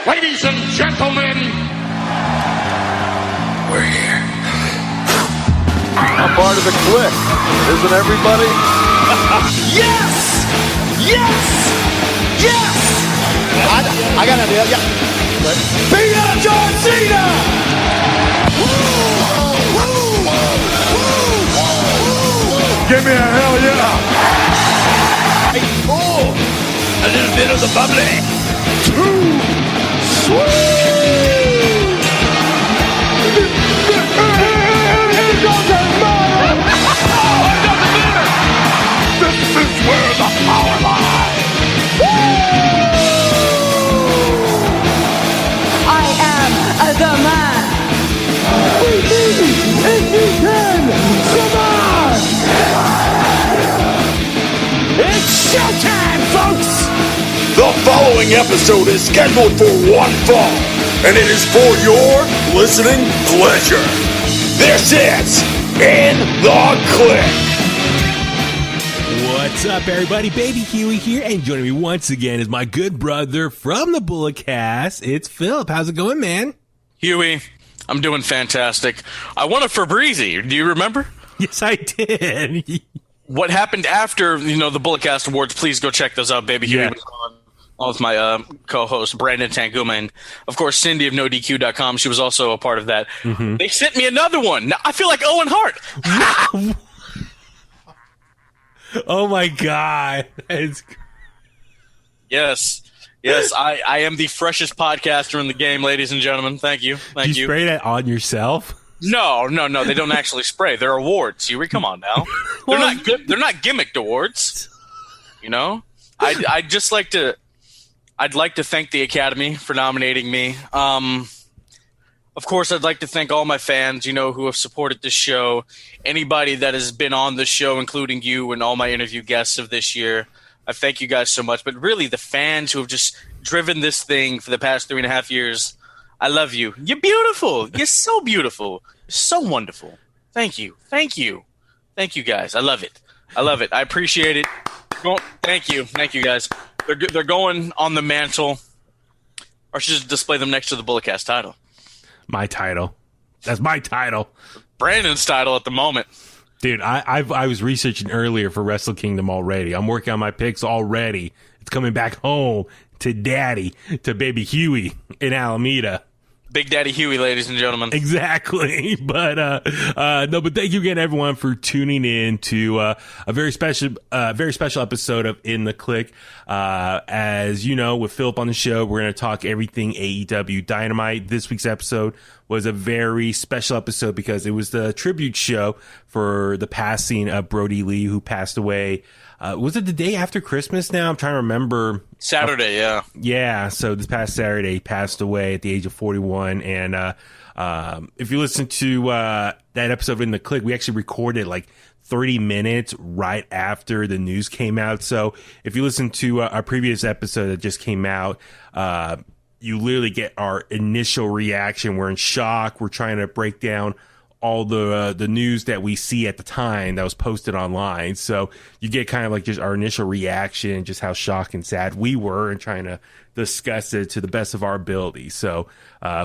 Ladies and gentlemen, we're here. I'm part of the Kliq, isn't everybody? Yes! Yes! Yes! I got an idea, yeah. Beat up John Cena! Give me a hell yeah! Oh, a little bit of the bubbly. Too sweet! Here goes the mother! This is where the power lies! I am the man. We need if we can survive! It's showtime, folks! The following episode is scheduled for one fall, and it is for your listening pleasure. This is In The Kliq. What's up, everybody? Baby Huey here, and joining me once again is my good brother from the Bulletcast. It's Philip. How's it going, man? Huey, I'm doing fantastic. I won a Febreze. Do you remember? Yes, I did. What happened after, the Bulletcast Awards? Please go check those out. Baby Huey was on with my co-host, Brandon Tanguma, and, of course, Cindy of NoDQ.com. She was also a part of that. Mm-hmm. They sent me another one. Now, I feel like Owen Hart. Oh, my God. Yes, I am the freshest podcaster in the game, ladies and gentlemen. Thank you. Did you spray that on yourself? No, they don't actually spray. They're awards. Huey, come on now. They're not good. They're not gimmicked awards. I'd like to thank the Academy for nominating me. Of course, I'd like to thank all my fans, who have supported this show. Anybody that has been on the show, including you and all my interview guests of this year. I thank you guys so much. But really, the fans who have just driven this thing for the past 3.5 years, I love you. You're beautiful. You're so beautiful. You're so wonderful. Thank you. Thank you, guys. I love it. I appreciate it. Thank you, guys. They're going on the mantle. Or I should just display them next to the Bulletcast title. My title. That's my title. Brandon's title at the moment. Dude, I was researching earlier for Wrestle Kingdom already. I'm working on my picks already. It's coming back home to Daddy, to Baby Huey in Alameda. Big Daddy Huey, ladies and gentlemen. Exactly. But but thank you again, everyone, for tuning in to a very special episode of In The Kliq. As you know, with Philip on the show, we're going to talk everything AEW Dynamite. This week's episode was a very special episode because it was the tribute show for the passing of Brodie Lee, who passed away. Was it the day after Christmas now? I'm trying to remember. Saturday, yeah. Yeah, so this past Saturday, he passed away at the age of 41. And if you listen to that episode of In The Kliq, we actually recorded like 30 minutes right after the news came out. So if you listen to our previous episode that just came out, you literally get our initial reaction. We're in shock. We're trying to break down all the news that we see at the time that was posted online. So you get kind of like just our initial reaction, just how shocked and sad we were, and trying to discuss it to the best of our ability. So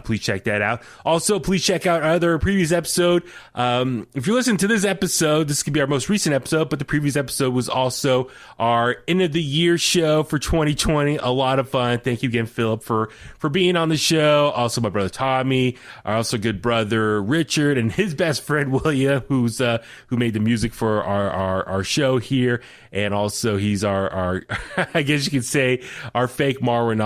please check that out. Also, please check out our other previous episode. If you're listening to this episode, this could be our most recent episode, but the previous episode was also our end of the year show for 2020. A lot of fun. Thank you again, Philip, for being on the show. Also, my brother Tommy, our also good brother Richard, and his best friend William, who made the music for our show here. And also, he's our I guess you could say, our fake Marinallo.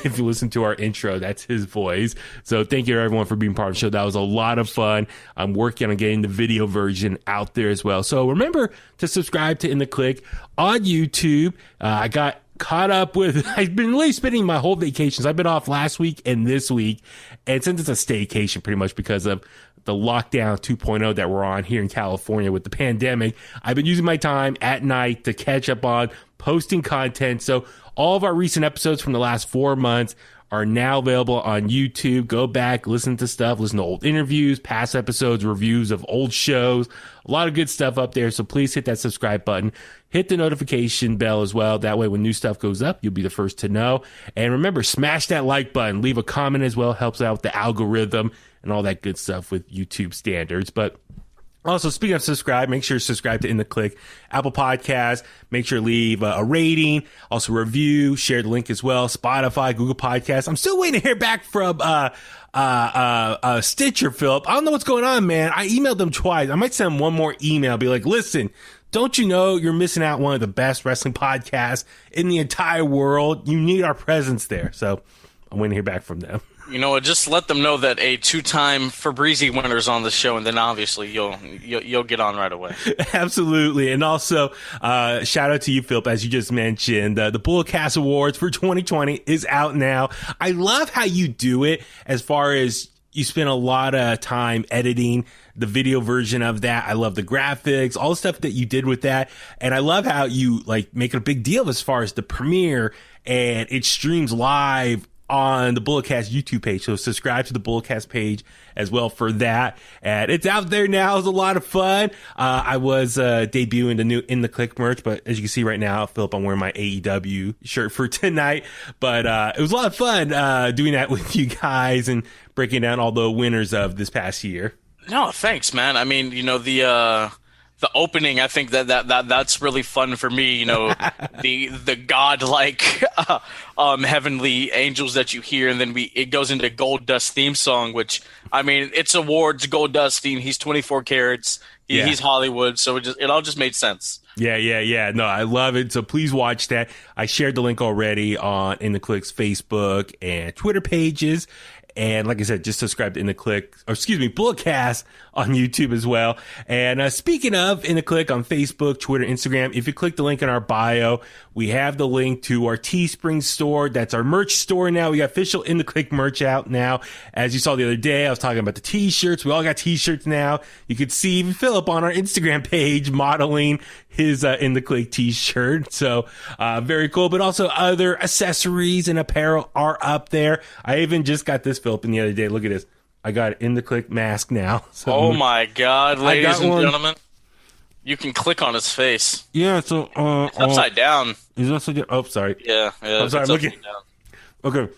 If you listen to our intro, that's his voice. So thank you, everyone, for being part of the show. That was a lot of fun. I'm working on getting the video version out there as well. So remember to subscribe to In The Kliq on YouTube. I got caught up with, I've been really spending my whole vacations. I've been off last week and this week. And since it's a staycation pretty much because of the lockdown 2.0 that we're on here in California with the pandemic, I've been using my time at night to catch up on posting content. So All of our recent episodes from the last 4 months are now available on YouTube. Go back, listen to stuff, listen to old interviews, past episodes, reviews of old shows. A lot of good stuff up there. So please hit that subscribe button. Hit the notification bell as well. That way when new stuff goes up, you'll be the first to know. And remember, smash that like button. Leave a comment as well. Helps out the algorithm and all that good stuff with YouTube standards. But also, speaking of subscribe, make sure to subscribe to In The Kliq, Apple Podcasts. Make sure to leave a rating, also review, share the link as well. Spotify, Google Podcasts. I'm still waiting to hear back from Stitcher, Philip. I don't know what's going on, man. I emailed them twice. I might send one more email. Be like, listen, don't you know you're missing out one of the best wrestling podcasts in the entire world? You need our presence there. So I'm waiting to hear back from them. You know, just let them know that a 2-time Fabrizi winner is on the show, and then obviously you'll get on right away. Absolutely. And also, shout out to you, Philip, as you just mentioned. The Bullcast Awards for 2020 is out now. I love how you do it, as far as you spend a lot of time editing the video version of that. I love the graphics, all the stuff that you did with that. And I love how you make it a big deal as far as the premiere, and it streams live on the Bullcast YouTube page. So subscribe to the Bullcast page as well for that. And it's out there now. It's a lot of fun. I was debuting the new In The Kliq merch, but as you can see right now, Philip, I'm wearing my AEW shirt for tonight. But it was a lot of fun doing that with you guys and breaking down all the winners of this past year. No, thanks, man. I mean, you know, the opening, I think that's really fun for me. You know, the godlike heavenly angels that you hear, and then it goes into Gold Dust theme song, which, I mean, it's awards Gold Dust theme. He's 24 carats. He's Hollywood, so it all just made sense. Yeah. No, I love it. So please watch that. I shared the link already on In The Kliq's Facebook and Twitter pages. And like I said, just subscribe to Bullcast on YouTube as well. And speaking of In The Kliq on Facebook, Twitter, Instagram, if you click the link in our bio, we have the link to our Teespring store. That's our merch store now. We got official In The Kliq merch out now. As you saw the other day, I was talking about the t-shirts. We all got t-shirts now. You could see even Philip on our Instagram page modeling his In The Kliq t-shirt. So very cool. But also other accessories and apparel are up there. I even just got this, Philip, the other day. Look at this. I got an In The Kliq mask now. So oh my God, ladies and gentlemen. You can click on his face. Yeah, so it's upside down. Is it upside down? Oh, sorry. Yeah. I'm sorry, I'm looking. Okay,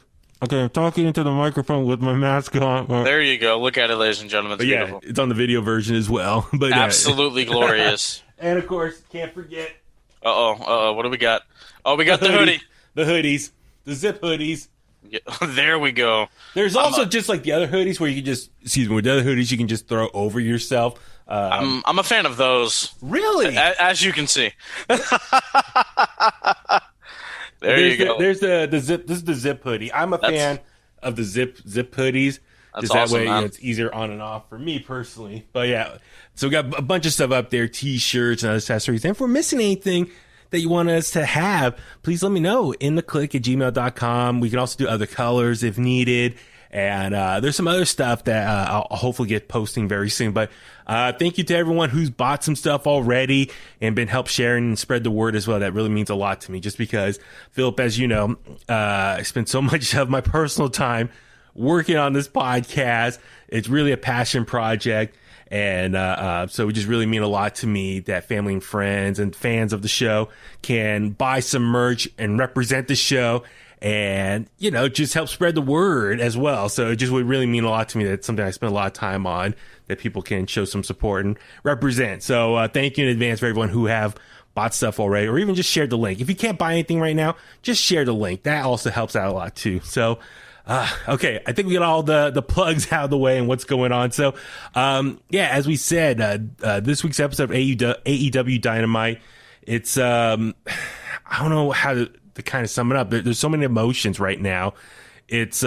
I'm talking into the microphone with my mask on. There you go. Look at it, ladies and gentlemen. It's beautiful. It's on the video version as well. But absolutely glorious. And of course, can't forget. What do we got? Oh, we got the hoodie. The hoodies. The zip hoodies. Yeah, there we go. There's also just like the other hoodies where you can just, with the other hoodies you can just throw over yourself. I'm a fan of those. Really? As you can see. You go. There's the zip. This is the zip hoodie. I'm a fan of the zip hoodies. Just that way, it's easier on and off for me personally. But yeah, so we got a bunch of stuff up there, t-shirts and accessories. And if we're missing anything that you want us to have, please let me know. inthekliq@gmail.com. We can also do other colors if needed. And there's some other stuff that I'll hopefully get posting very soon. But thank you to everyone who's bought some stuff already and been help sharing and spread the word as well. That really means a lot to me, just because, Philip, as you know, I spend so much of my personal time working on this podcast. It's really a passion project. And so it just really mean a lot to me that family and friends and fans of the show can buy some merch and represent the show and, you know, just help spread the word as well. So it just would really mean a lot to me. That's something I spend a lot of time on, that people can show some support and represent. So thank you in advance for everyone who have bought stuff already, or even just shared the link. If you can't buy anything right now, just share the link. That also helps out a lot too. So okay, I think we got all the plugs out of the way and what's going on. So, as we said, this week's episode of AEW Dynamite, it's, I don't know how to kind of sum it up. There's so many emotions right now. It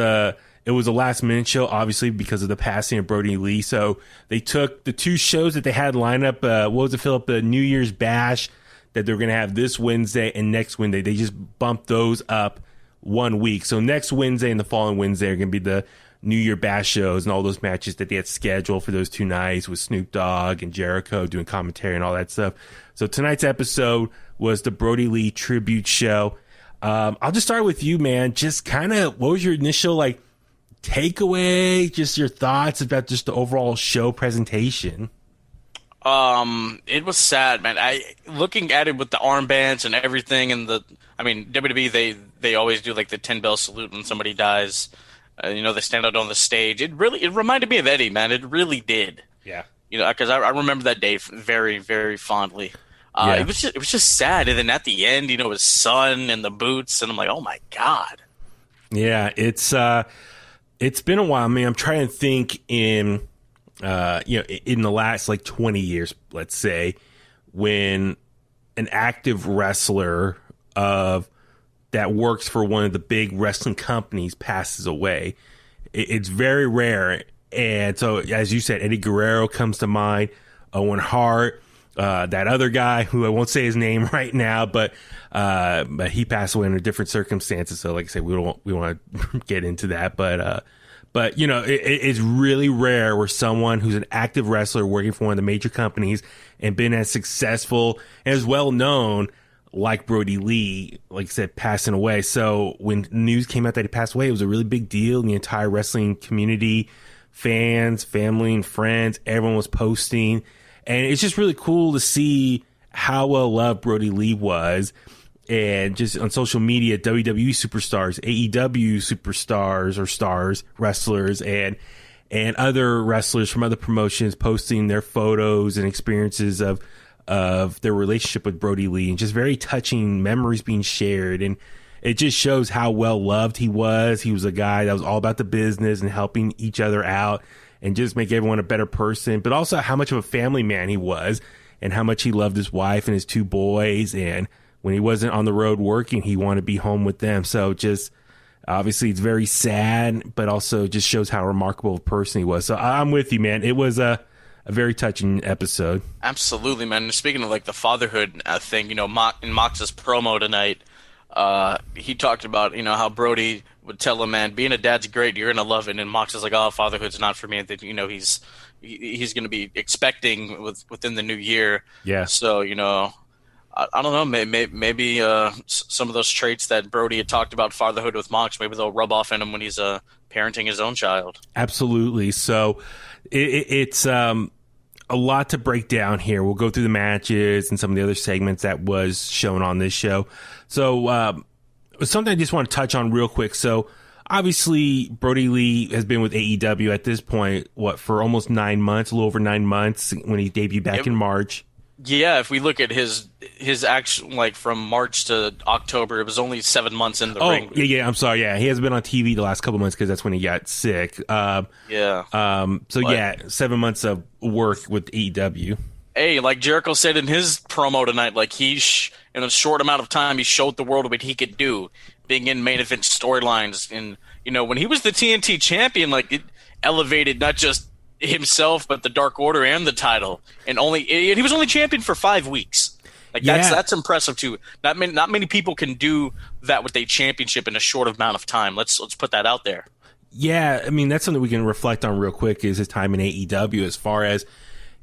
was a last minute show, obviously, because of the passing of Brodie Lee. So they took the two shows that they had lined up. What was it, Philip? The New Year's Bash that they're going to have this Wednesday and next Wednesday. They just bumped those up 1 week. So next Wednesday and the following Wednesday are going to be the New Year Bash shows and all those matches that they had scheduled for those 2 nights with Snoop Dogg and Jericho doing commentary and all that stuff. So tonight's episode was the Brodie Lee tribute show. I'll just start with you, man. Just kind of, what was your initial takeaway? Just your thoughts about just the overall show presentation. It was sad, man. Looking at it with the armbands and everything, and WWE they always do like the 10 bell salute when somebody dies. They stand out on the stage. It reminded me of Eddie, man. It really did. Yeah. Because I remember that day very, very fondly. Yeah. It was just sad, and then at the end, his son and the boots, and I'm like, oh my god. Yeah, it's been a while. I mean, I'm trying to think in the last 20 years, let's say, when an active wrestler that works for one of the big wrestling companies passes away. It's very rare. And so, as you said, Eddie Guerrero comes to mind, Owen Hart, that other guy who I won't say his name right now, but he passed away under different circumstances. So, like I said, we don't want to get into that, but it's really rare where someone who's an active wrestler working for one of the major companies and been as successful and as well known, like Brodie Lee, like I said, passing away. So when news came out that he passed away, it was a really big deal in the entire wrestling community. Fans, family, and friends, everyone was posting. And it's just really cool to see how well loved Brodie Lee was. And just on social media, WWE superstars, AEW superstars or stars, wrestlers, and other wrestlers from other promotions posting their photos and experiences of their relationship with Brodie Lee, and just very touching memories being shared. And it just shows how well loved he was. He was a guy that was all about the business and helping each other out and just make everyone a better person, but also how much of a family man he was and how much he loved his wife and his two boys. And when he wasn't on the road working, he wanted to be home with them. So just obviously it's very sad, but also just shows how remarkable a person he was. So I'm with you, man. It was a very touching episode. Absolutely, man. Speaking of the fatherhood thing, in Mox's promo tonight, he talked about, how Brodie would tell him, man, being a dad's great, you're going to love it. And Mox is like, oh, fatherhood's not for me. And then, he's going to be expecting within the new year. Yeah. So, I don't know, maybe some of those traits that Brodie had talked about fatherhood with Mox, maybe they'll rub off on him when he's parenting his own child. Absolutely. So it's a lot to break down here. We'll go through the matches and some of the other segments that was shown on this show. So something I just want to touch on real quick. So obviously Brodie Lee has been with AEW at this point, for almost 9 months, a little over 9 months when he debuted back in March. Yeah, if we look at his action, from March to October, it was only 7 months in the ring. Oh, yeah, I'm sorry. Yeah, he hasn't been on TV the last couple of months because that's when he got sick. So 7 months of work with AEW. Hey, like Jericho said in his promo tonight, in a short amount of time, he showed the world what he could do, being in main event storylines. And, when he was the TNT champion, it elevated not just himself, but the Dark Order and the title, and he was only champion for 5 weeks. That's impressive too. Not many people can do that with a championship in a short amount of time. Let's put that out there. Yeah, I mean that's something we can reflect on real quick. Is his time in AEW, as far as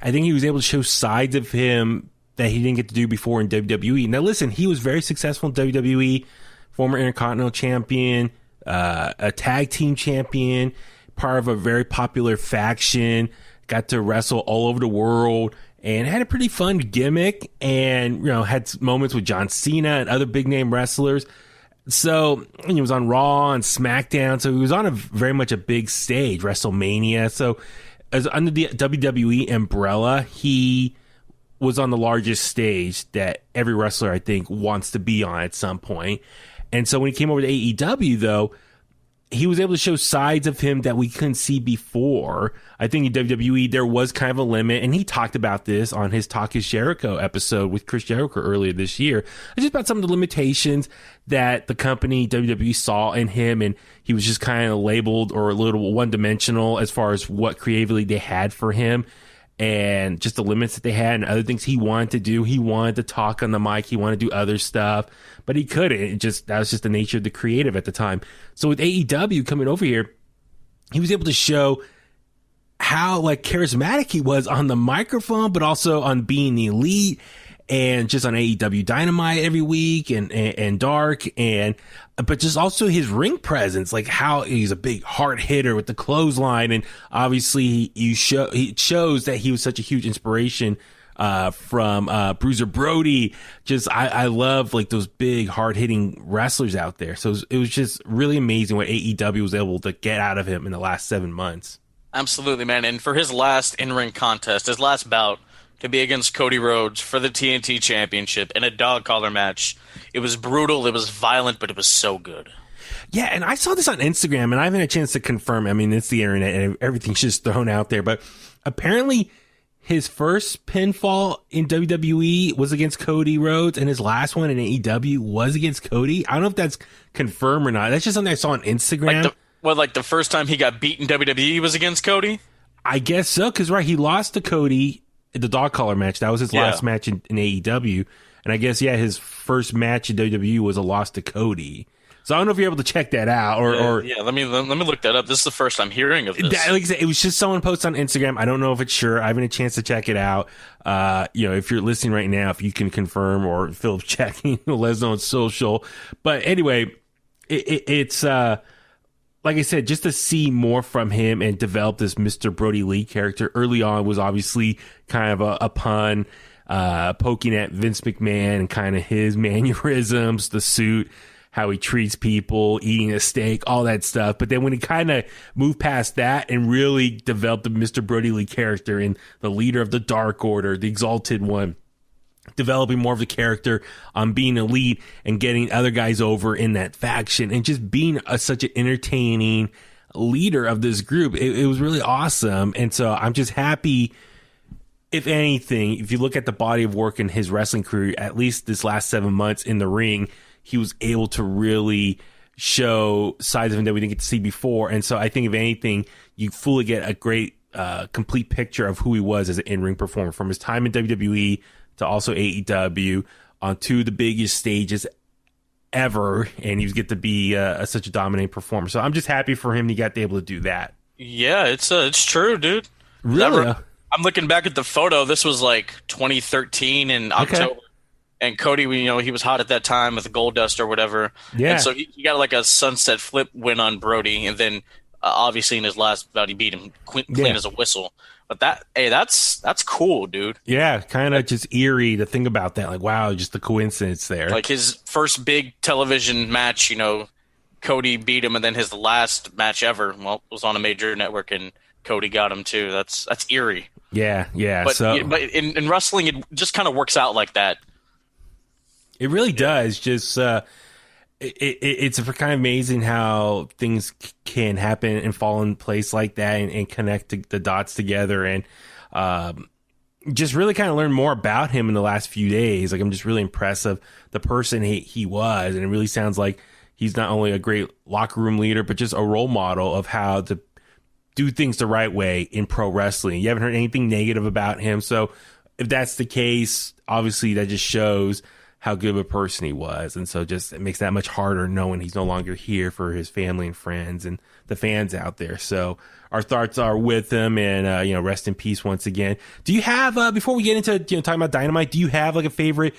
I think he was able to show sides of him that he didn't get to do before in WWE. Now listen, he was very successful in WWE, former Intercontinental Champion, a tag team champion, part of a very popular faction, got to wrestle all over the world, and had a pretty fun gimmick, and had moments with John Cena and other big name wrestlers. So he was on Raw and SmackDown, so he was on very much a big stage, WrestleMania. So as under the WWE umbrella, he was on the largest stage that every wrestler I think wants to be on at some point. And so when he came over to AEW, though, he was able to show sides of him that we couldn't see before. I think in WWE, there was kind of a limit, and he talked about this on his Talk is Jericho episode with Chris Jericho earlier this year. It's just about some of the limitations that the company WWE saw in him, and he was just kind of labeled or a little one-dimensional as far as what creatively they had for him, and just the limits that they had and other things he wanted to do. He wanted to talk on the mic. He wanted to do other stuff, but he couldn't. That was just the nature of the creative at the time. So with AEW coming over here, he was able to show how charismatic he was on the microphone, but also on being the elite. and just on AEW Dynamite every week and Dark, but just also his ring presence, like how he's a big hard hitter with the clothesline, and obviously he shows that he was such a huge inspiration from Bruiser Brodie. Just I love like those big hard hitting wrestlers out there. So it was just really amazing what AEW was able to get out of him in the last 7 months. Absolutely, man. And for his last in-ring contest, his last bout to be against Cody Rhodes for the TNT Championship in a dog collar match, it was brutal, it was violent, but it was so good. Yeah, and I saw this on Instagram, and I haven't had a chance to confirm. I mean, it's the internet, and everything's just thrown out there. But apparently, his first pinfall in WWE was against Cody Rhodes, and his last one in AEW was against Cody. I don't know if that's confirmed or not. That's just something I saw on Instagram. Like the first time he got beat in WWE was against Cody? I guess so, because he lost to Cody in the dog collar match. That was his last match in AEW. And I guess, his first match in WWE was a loss to Cody. So I don't know if you're able to check that out. Or let me look that up. This is the first I'm hearing of this. Like I said, it was just someone posted on Instagram. I don't know if it's sure. I haven't had a chance to check it out. If you're listening right now, if you can confirm or Philip checking, let us know on social. But anyway, it's like I said, just to see more from him and develop this Mr. Brodie Lee character early on was obviously kind of a pun, poking at Vince McMahon and kind of his mannerisms, the suit, how he treats people, eating a steak, all that stuff. But then when he kind of moved past that and really developed the Mr. Brodie Lee character and the leader of the Dark Order, the Exalted One, developing more of the character on being a lead and getting other guys over in that faction and just being such an entertaining leader of this group. It was really awesome. And so I'm just happy, if anything, if you look at the body of work in his wrestling career, at least this last 7 months in the ring, he was able to really show sides of him that we didn't get to see before. And so I think if anything, you fully get a great complete picture of who he was as an in-ring performer from his time in WWE to also AEW on two of the biggest stages ever, and he get to be such a dominant performer. So I'm just happy for him he got to be able to do that. Yeah, it's true, dude. Really? I'm looking back at the photo. This was like 2013 in October. Okay. And Cody, he was hot at that time with the Gold Dust or whatever. Yeah. And so he got like a sunset flip win on Brodie, and then obviously in his last bout he beat him clean as a whistle. But that's cool, dude. Yeah, kind of just eerie to think about that. Like, wow, just the coincidence there. Like his first big television match, Cody beat him, and then his last match ever, was on a major network, and Cody got him too. That's eerie. Yeah. But in wrestling, it just kind of works out like that. It really does. Just it's kind of amazing how things can happen and fall in place like that and connect the dots together, and just really kind of learn more about him in the last few days. Like, I'm just really impressed of the person he was, and it really sounds like he's not only a great locker room leader, but just a role model of how to do things the right way in pro wrestling. You haven't heard anything negative about him, so if that's the case, obviously that just shows how good of a person he was. And so just it makes that much harder knowing he's no longer here for his family and friends and the fans out there. So our thoughts are with him, and rest in peace once again. Do you have before we get into talking about Dynamite, do you have like a favorite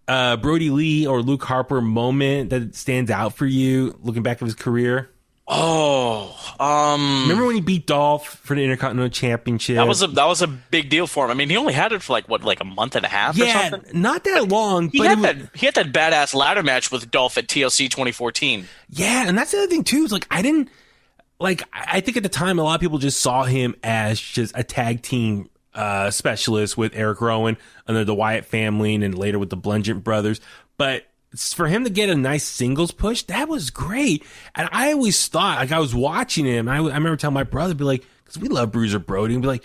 Brodie Lee or Luke Harper moment that stands out for you looking back at his career? Remember when he beat Dolph for the Intercontinental Championship? That was a big deal for him. I mean, he only had it for like a month and a half or something. Yeah, not that long. He had that badass ladder match with Dolph at TLC 2014. Yeah, and that's the other thing too. Is I think at the time a lot of people just saw him as just a tag team specialist with Eric Rowan under the Wyatt family, and then later with the Bludgeon Brothers. But for him to get a nice singles push, that was great. And I always thought, like, I was watching him, and I remember telling my brother, be like, because we love Bruiser Brodie, and be like,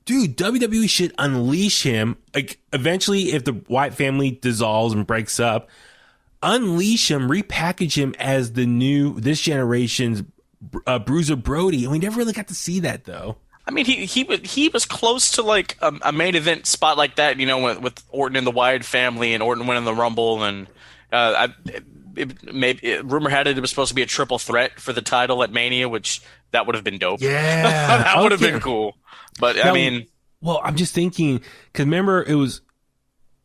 dude, WWE should unleash him. Like, eventually, if the Wyatt family dissolves and breaks up, unleash him, repackage him as this generation's Bruiser Brodie. And we never really got to see that, though. I mean, he was close to like a main event spot like that, with Orton and the Wyatt family, and Orton winning the Rumble, and rumor had it was supposed to be a triple threat for the title at Mania, which that would have been dope. Yeah, that would have been cool. But now, I'm just thinking, because remember it was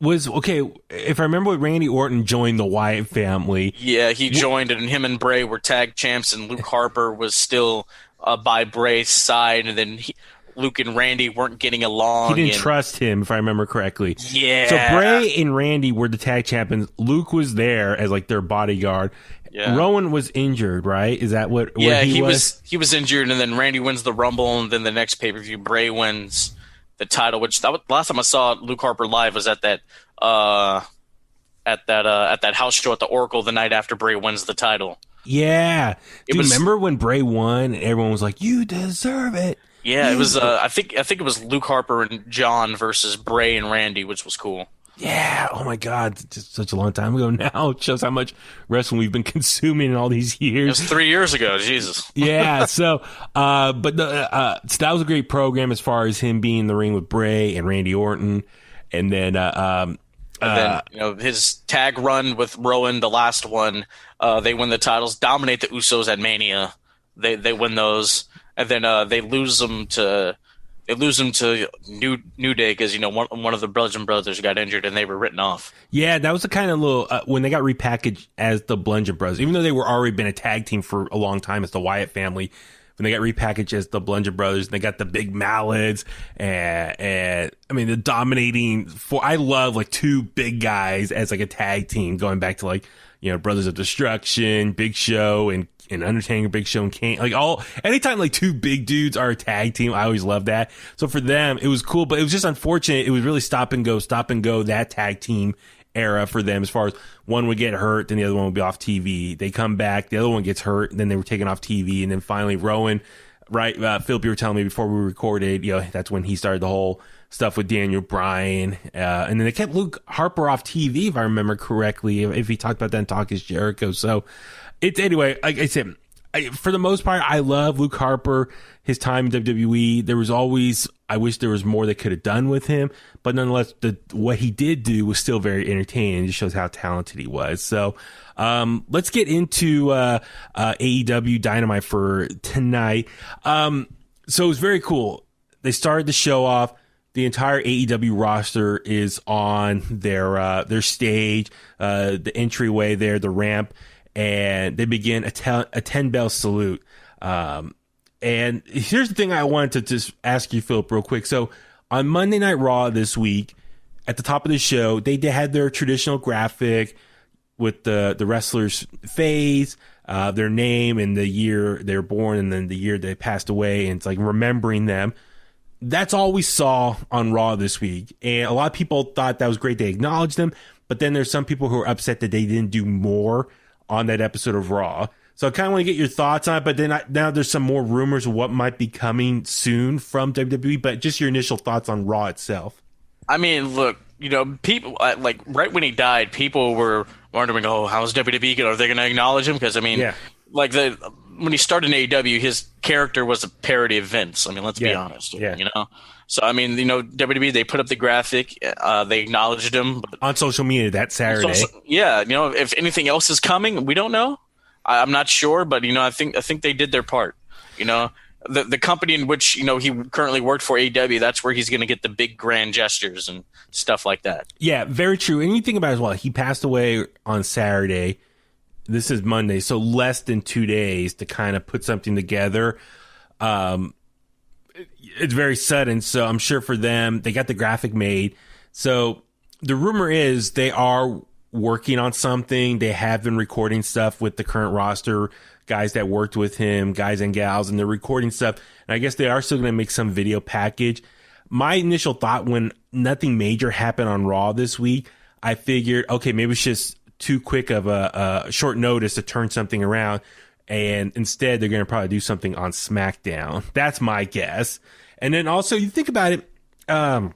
was okay. If I remember, Randy Orton joined the Wyatt family. Yeah, he joined, and him and Bray were tag champs, and Luke Harper was still by Bray's side, and then Luke and Randy weren't getting along. He didn't trust him, if I remember correctly. Yeah. So Bray and Randy were the tag champions. Luke was there as like their bodyguard. Yeah. Rowan was injured, right? Is that what? Yeah, he was. He was injured, and then Randy wins the Rumble, and then the next pay-per-view, Bray wins the title. Which last time I saw Luke Harper live was at that house show at the Oracle the night after Bray wins the title. Yeah, remember when Bray won? Everyone was like, "You deserve it." Yeah, it was. I think it was Luke Harper and John versus Bray and Randy, which was cool. Yeah. Oh my God, just such a long time ago now. It shows how much wrestling we've been consuming in all these years. It was 3 years ago. Jesus. Yeah. So, so that was a great program as far as him being in the ring with Bray and Randy Orton, and then. And then his tag run with Rowan, the last one, they win the titles, dominate the Usos at Mania. They win those, and then they lose them to New Day because one of the Bludgeon Brothers got injured and they were written off. Yeah, that was the kind of little when they got repackaged as the Bludgeon Brothers, even though they were already been a tag team for a long time as the Wyatt family. When they got repackaged as the Bludgeon Brothers, and they got the big mallets, and I mean the dominating. I love like two big guys as like a tag team, going back to like Brothers of Destruction, Big Show, and Undertaker, Big Show, and Kane. Like anytime like two big dudes are a tag team, I always love that. So for them, it was cool, but it was just unfortunate. It was really stop and go that tag team era for them, as far as one would get hurt, then the other one would be off TV. They come back, the other one gets hurt, and then they were taken off TV, and then finally Rowan, right? Philip, you were telling me before we recorded, that's when he started the whole stuff with Daniel Bryan, and then they kept Luke Harper off TV, if I remember correctly. If he talked about that in Talk Is Jericho, so it's anyway. Like I said, for the most part, I love Luke Harper. His time in WWE, there was always, I wish there was more they could have done with him, but nonetheless, what he did do was still very entertaining. It just shows how talented he was. So, let's get into AEW Dynamite for tonight. So it was very cool. They started the show off. The entire AEW roster is on their stage, the entryway there, the ramp, and they begin a 10-bell salute. And here's the thing I wanted to just ask you, Philip, real quick. So on Monday Night Raw this week, at the top of the show, they had their traditional graphic with the wrestler's face, their name, and the year they were born, and then the year they passed away, and it's like remembering them. That's all we saw on Raw this week. And a lot of people thought that was great. They acknowledged them, but then there's some people who are upset that they didn't do more on that episode of Raw. So I kind of want to get your thoughts on it, but then now there's some more rumors of what might be coming soon from WWE, but just your initial thoughts on Raw itself. I mean, look, people, like, right when he died, people were wondering, how's WWE are they going to acknowledge him? Because, I mean, like, when he started in AEW, his character was a parody of Vince. I mean, let's be honest, So, I mean, WWE, they put up the graphic, they acknowledged him. But on social media that Saturday. If anything else is coming, we don't know. I'm not sure, but I think they did their part. The company in which he currently worked for, AEW, that's where he's going to get the big grand gestures and stuff like that. Yeah, very true. And you think about it as well, he passed away on Saturday. This is Monday, so less than 2 days to kind of put something together. It's very sudden, so I'm sure for them, they got the graphic made. So the rumor is they are working on something. They have been recording stuff with the current roster, guys that worked with him, guys and gals, and they're recording stuff. And I guess they are still going to make some video package. My initial thought when nothing major happened on Raw this week, I figured, okay, maybe it's just too quick of a short notice to turn something around. And instead, they're going to probably do something on SmackDown. That's my guess. And then also, you think about it, I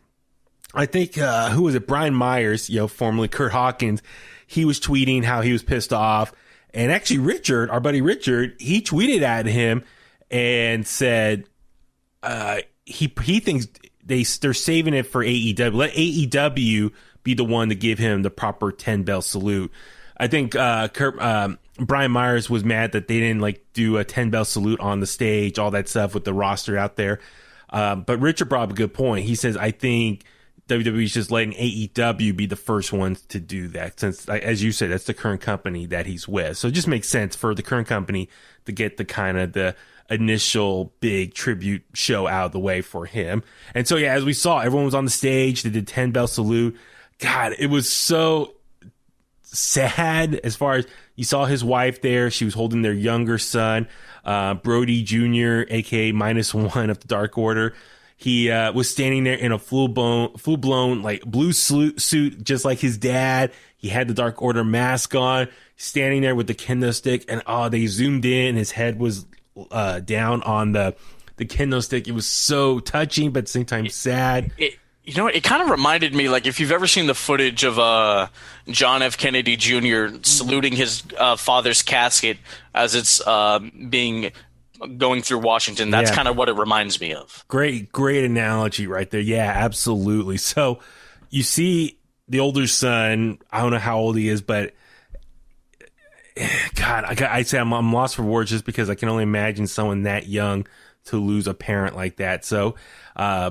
think, who was it? Brian Myers, formerly Kurt Hawkins, he was tweeting how he was pissed off. And actually, Richard, our buddy Richard, he tweeted at him and said he thinks they're saving it for AEW. Let AEW be the one to give him the proper 10-bell salute. I think Brian Myers was mad that they didn't do a 10-bell salute on the stage, all that stuff with the roster out there. But Richard brought up a good point. He says, I think WWE's just letting AEW be the first ones to do that, since, as you said, that's the current company that he's with. So it just makes sense for the current company to get the kind of the initial big tribute show out of the way for him. And so, yeah, as we saw, everyone was on the stage. They did 10-bell salute. God, it was so sad. As far as you saw his wife there, she was holding their younger son, Brodie Jr., aka -1 of the Dark Order. He was standing there in a full-blown like blue suit, just like his dad. He had the Dark Order mask on, standing there with the kendo stick, and they zoomed in. His head was down on the kendo stick. It was so touching, but at the same time sad. It kind of reminded me, like, if you've ever seen the footage of John F. Kennedy Jr. saluting his father's casket as it's going through Washington. That's kind of what it reminds me of. Great analogy right there. Yeah, absolutely. So you see the older son, I don't know how old he is, but God, I say I'm lost for words just because I can only imagine someone that young to lose a parent like that. So, yeah,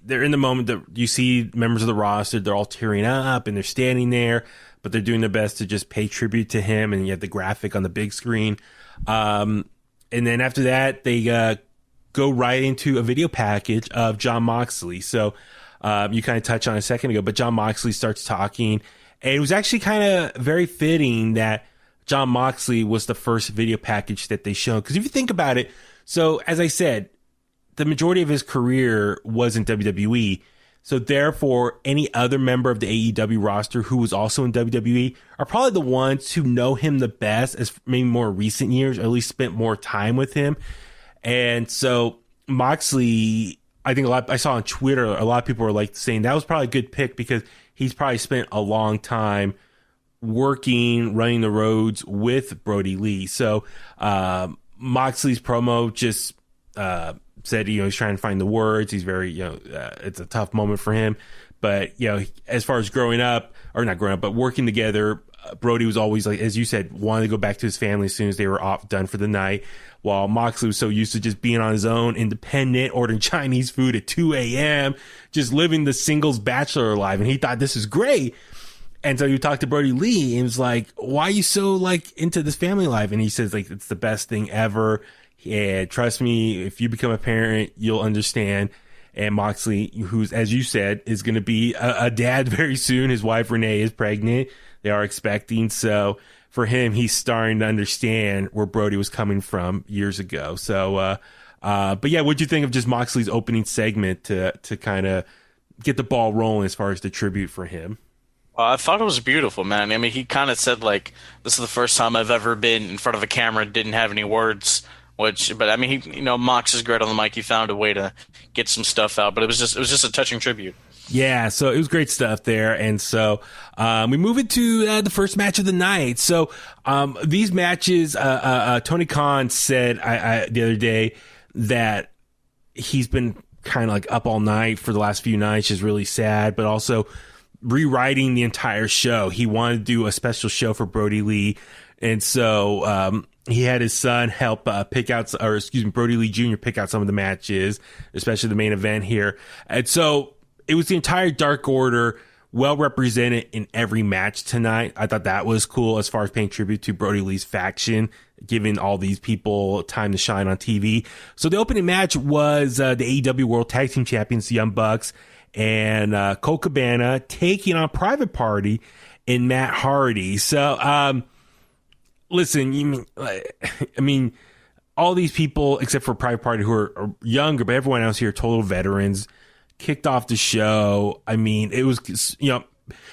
they're in the moment that you see members of the roster, they're all tearing up and they're standing there, but they're doing their best to just pay tribute to him. And you have the graphic on the big screen. And then after that, they go right into a video package of Jon Moxley. So you kind of touched on it a second ago, but Jon Moxley starts talking. And it was actually kind of very fitting that Jon Moxley was the first video package that they showed. Because if you think about it, so as I said, the majority of his career was in WWE. So therefore, any other member of the AEW roster who was also in WWE are probably the ones who know him the best, as maybe more recent years, or at least spent more time with him. And so Moxley, I think I saw on Twitter, a lot of people were like saying that was probably a good pick because he's probably spent a long time running the roads with Brodie Lee. So Moxley's promo just said, he's trying to find the words. He's very, it's a tough moment for him. But, as far as but working together, Brodie was always, like, as you said, wanted to go back to his family as soon as they were done for the night. While Moxley was so used to just being on his own, independent, ordering Chinese food at 2 a.m., just living the singles bachelor life. And he thought this is great. And so you talked to Brodie Lee and was like, why are you so into this family life? And he says, like, it's the best thing ever. Yeah, trust me, if you become a parent, you'll understand. And Moxley, who's, as you said, is going to be a dad very soon. His wife, Renee, is pregnant. They are expecting. So for him, he's starting to understand where Brodie was coming from years ago. So, but yeah, what'd you think of just Moxley's opening segment to kind of get the ball rolling as far as the tribute for him? I thought it was beautiful, man. I mean, he kind of said, like, this is the first time I've ever been in front of a camera, didn't have any words. But I mean, Mox is great on the mic. He found a way to get some stuff out, but it was just a touching tribute. Yeah, so it was great stuff there. And so we move into the first match of the night. So these matches, Tony Khan said the other day that he's been kind of like up all night for the last few nights, just really sad, but also rewriting the entire show. He wanted to do a special show for Brodie Lee. And so he had his son help Brodie Lee Jr. pick out some of the matches, especially the main event here. And so it was the entire Dark Order, well represented in every match tonight. I thought that was cool as far as paying tribute to Brodie Lee's faction, giving all these people time to shine on TV. So the opening match was the AEW World Tag Team Champions, the Young Bucks, and Colt Cabana taking on Private Party and Matt Hardy. So, listen, I mean, all these people, except for Private Party, who are younger, but everyone else here, total veterans, kicked off the show. I mean, it was,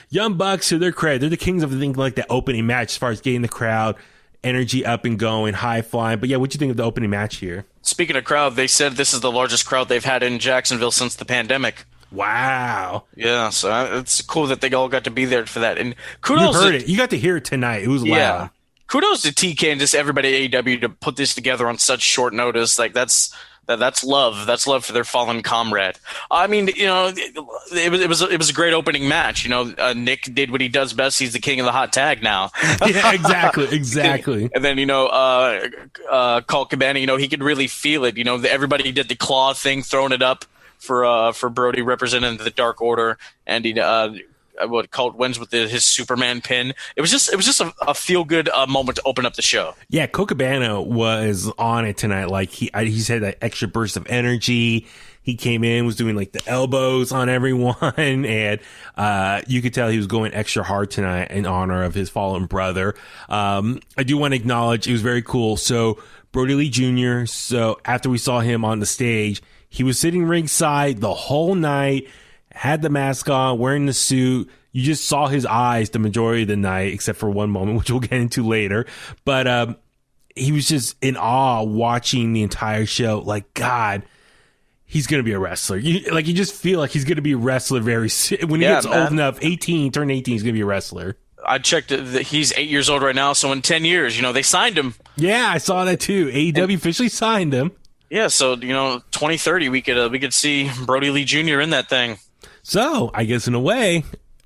Young Bucks, to their credit, they're the kings of, I think, like the opening match as far as getting the crowd energy up and going, high flying. But yeah, what'd you think of the opening match here? Speaking of crowd, they said this is the largest crowd they've had in Jacksonville since the pandemic. Wow. Yeah, so it's cool that they all got to be there for that. And kudos. You heard it. You got to hear it tonight. It was loud. Kudos to TK and just everybody at AEW to put this together on such short notice. Like that's love. That's love for their fallen comrade. I mean, it was a great opening match. Nick did what he does best. He's the king of the hot tag now. Yeah, exactly. And then Colt Cabana, he could really feel it. Everybody did the claw thing, throwing it up for Brodie representing the Dark Order, and he Colt wins with his Superman pin. It was just a feel good moment to open up the show. Yeah, Colt Cabana was on it tonight. Like he's had that extra burst of energy. He came in, was doing like the elbows on everyone, and you could tell he was going extra hard tonight in honor of his fallen brother. I do want to acknowledge it was very cool. So Brodie Lee Jr. So after we saw him on the stage, he was sitting ringside the whole night. Had the mask on, wearing the suit. You just saw his eyes the majority of the night, except for one moment, which we'll get into later. But he was just in awe watching the entire show. Like, God, he's going to be a wrestler. You just feel like he's going to be a wrestler very soon. When he gets old enough, turn 18, he's going to be a wrestler. I checked that he's 8 years old right now, so in 10 years, they signed him. Yeah, I saw that too. AEW officially signed him. Yeah, so, 2030, we could see Brodie Lee Jr. in that thing. So, I guess in a way,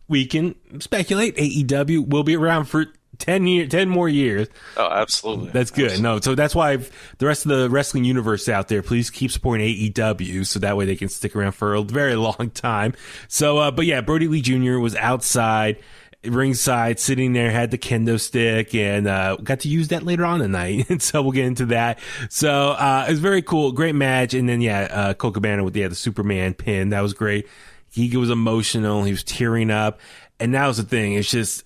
we can speculate AEW will be around for 10 more years. Oh, absolutely. That's good. Absolutely. No, so that's why the rest of the wrestling universe out there, please keep supporting AEW so that way they can stick around for a very long time. So, but yeah, Brodie Lee Jr. was outside, ringside, sitting there, had the kendo stick, and got to use that later on tonight. And so we'll get into that. So, it was very cool. Great match. And then, Colt Cabana with the Superman pin. That was great. He was emotional. He was tearing up. And that was the thing. It's just,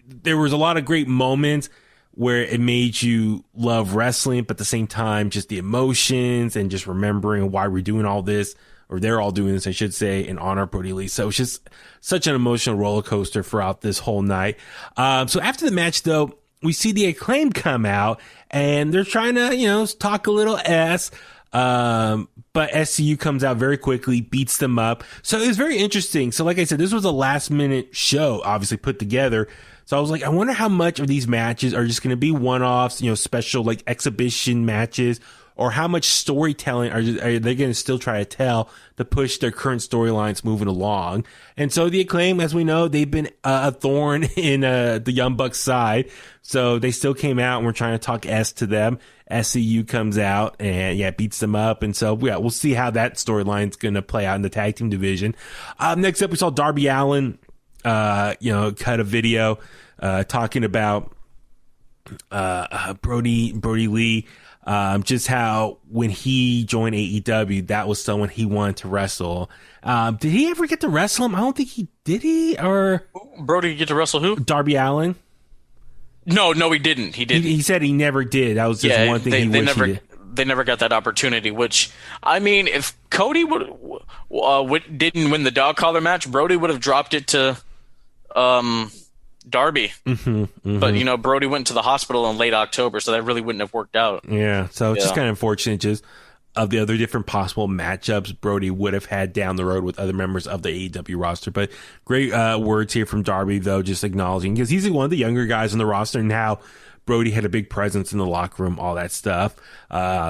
there was a lot of great moments where it made you love wrestling, but at the same time, just the emotions and just remembering why we're doing all this, or they're all doing this, I should say, in honor of Brodie Lee. So it's just such an emotional roller coaster throughout this whole night. So after the match, though, we see the Acclaim come out, and they're trying to, talk a little S. But SCU comes out very quickly, beats them up. So it was very interesting. So like I said, this was a last minute show, obviously put together. So I was like, I wonder how much of these matches are just going to be one-offs, special like exhibition matches, or how much storytelling are they going to still try to tell to push their current storylines moving along. And so the Acclaim, as we know, they've been a thorn in the Young Bucks side. So they still came out and we're trying to talk S to them. SCU comes out and beats them up. And so we'll see how that storyline's going to play out in the tag team division. Next up, we saw Darby Allin, cut a video, talking about, Brodie Lee, just how when he joined AEW, that was someone he wanted to wrestle. Did he ever get to wrestle him? I don't think he did. Or Brodie get to wrestle who? Darby Allin. No, he didn't. He didn't. He said he never did. That was just one thing he wished he did. They never got that opportunity. Which, I mean, if Cody didn't win the dog collar match, Brodie would have dropped it to Darby. But Brodie went to the hospital in late October, so that really wouldn't have worked out. Yeah, so it's just kind of unfortunate, just of the other different possible matchups Brodie would have had down the road with other members of the AEW roster. But great words here from Darby, though, just acknowledging, because he's one of the younger guys on the roster, and how Brodie had a big presence in the locker room, all that stuff.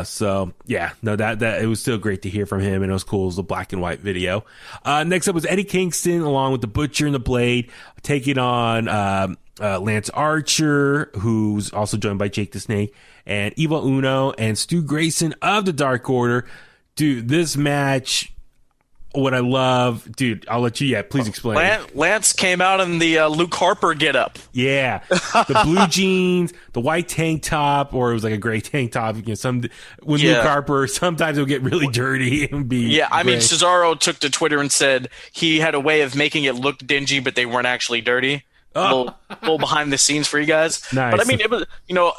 So yeah, no, that it was still great to hear from him, and it was cool. It was the black and white video. Next up was Eddie Kingston, along with the Butcher and the Blade, taking on Lance Archer, who's also joined by Jake the Snake, and Evil Uno and Stu Grayson of the Dark Order. Dude, this match, what I love, dude, I'll let you, please explain. Lance came out in the Luke Harper getup. Yeah, the blue jeans, the white tank top, or it was like a gray tank top. Luke Harper, sometimes it'll get really dirty and be. Yeah, I mean, Cesaro took to Twitter and said he had a way of making it look dingy, but they weren't actually dirty. A little behind the scenes for you guys. Nice. But I mean, it was,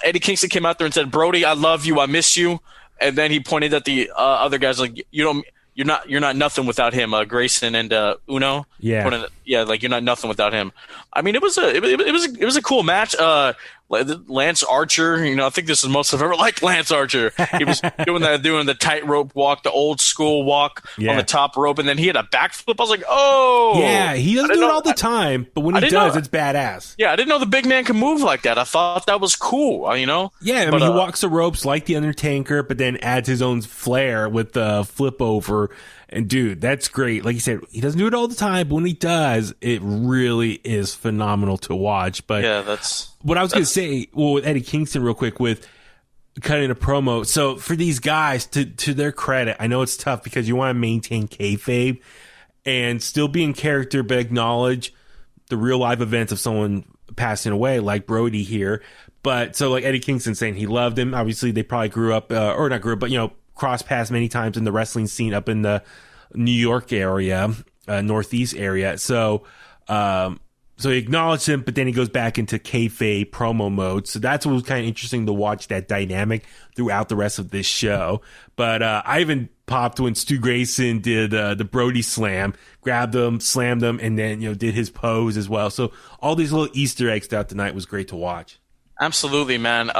Eddie Kingston came out there and said, "Brodie, I love you, I miss you," and then he pointed at the other guys like, "You're not nothing without him." Grayson and Uno. Yeah. Like you're not nothing without him. I mean, it was a cool match. Lance Archer, I think this is the most I've ever liked Lance Archer. He was doing the tightrope walk, the old school walk on the top rope, and then he had a backflip. I was like, oh, yeah, he doesn't do it all the time, but when he does, it's badass. Yeah, I didn't know the big man can move like that. I thought that was cool, Yeah, I mean, he walks the ropes like the Undertaker, but then adds his own flair with the flip over. And dude, that's great. Like you said, he doesn't do it all the time, but when he does, it really is phenomenal to watch. But yeah, that's what I was going to say. Well, with Eddie Kingston, real quick, with cutting a promo. So for these guys, to their credit, I know it's tough because you want to maintain kayfabe and still be in character, but acknowledge the real live events of someone passing away, like Brodie here. But so like Eddie Kingston saying he loved him. Obviously, they probably grew up, or not grew up, but, you know, crossed paths many times in the wrestling scene up in the New York area, Northeast area. So he acknowledged him, but then he goes back into kayfabe promo mode. So that's what was kind of interesting to watch, that dynamic throughout the rest of this show. But I even popped when Stu Grayson did the Brodie slam, grabbed him, slammed him, and then, you know, did his pose as well. So all these little Easter eggs throughout the night was great to watch. Absolutely, man.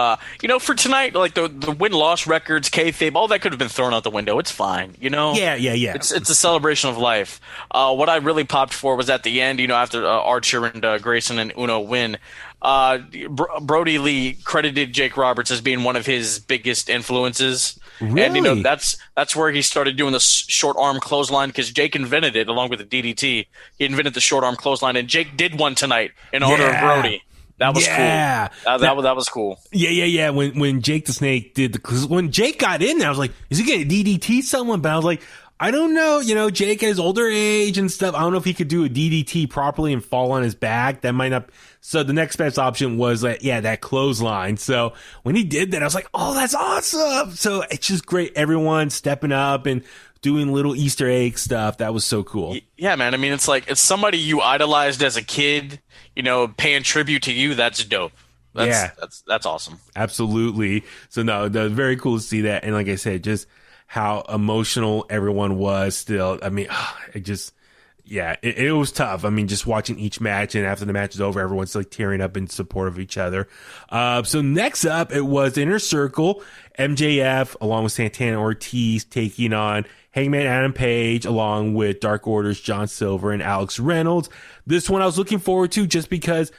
You know, for tonight, like the win-loss records, kayfabe, all that could have been thrown out the window. It's fine, you know? Yeah. It's a celebration of life. What I really popped for was at the end, you know, after Archer and Grayson and Uno win, Brodie Lee credited Jake Roberts as being one of his biggest influences. Really? And, you know, that's where he started doing the short arm clothesline, because Jake invented it along with the DDT. He invented the short arm clothesline, and Jake did one tonight in honor of Brodie. That was cool. That was cool. Yeah. When Jake the Snake did when Jake got in there, I was like, is he going to DDT someone? But I was like, I don't know. You know, Jake at his older age and stuff. I don't know if he could do a DDT properly and fall on his back. That might not. So the next best option was that clothesline. So when he did that, I was like, oh, that's awesome. So it's just great. Everyone stepping up and doing little Easter egg stuff. That was so cool. Yeah, man. I mean, it's like, it's somebody you idolized as a kid, you know, paying tribute to you. That's dope. That's awesome. Absolutely. So no, that was very cool to see that. And like I said, just how emotional everyone was still. I mean, it was tough. I mean, just watching each match, and after the match is over, everyone's like tearing up in support of each other. So next up, it was Inner Circle, MJF along with Santana Ortiz taking on Hangman Adam Page along with Dark Order's John Silver and Alex Reynolds. This one I was looking forward to just because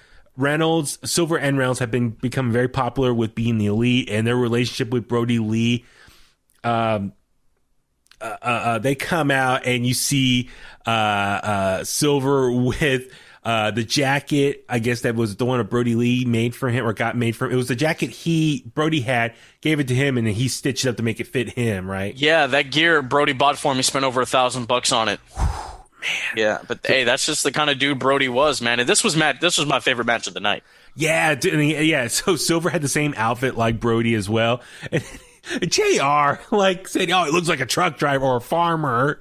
Silver and Reynolds have become very popular with being the Elite, and their relationship with Brodie Lee. They come out and you see Silver with the jacket. I guess that was the one that Brodie Lee made for him, or got made for him. It was the jacket Brodie had, gave it to him, and then he stitched it up to make it fit him, right? Yeah, that gear Brodie bought for him. He spent over $1,000 on it. Man. Yeah, but hey, that's just the kind of dude Brodie was, man. And this was my favorite match of the night. Yeah. So Silver had the same outfit like Brodie as well. And JR said, "Oh, it looks like a truck driver or a farmer."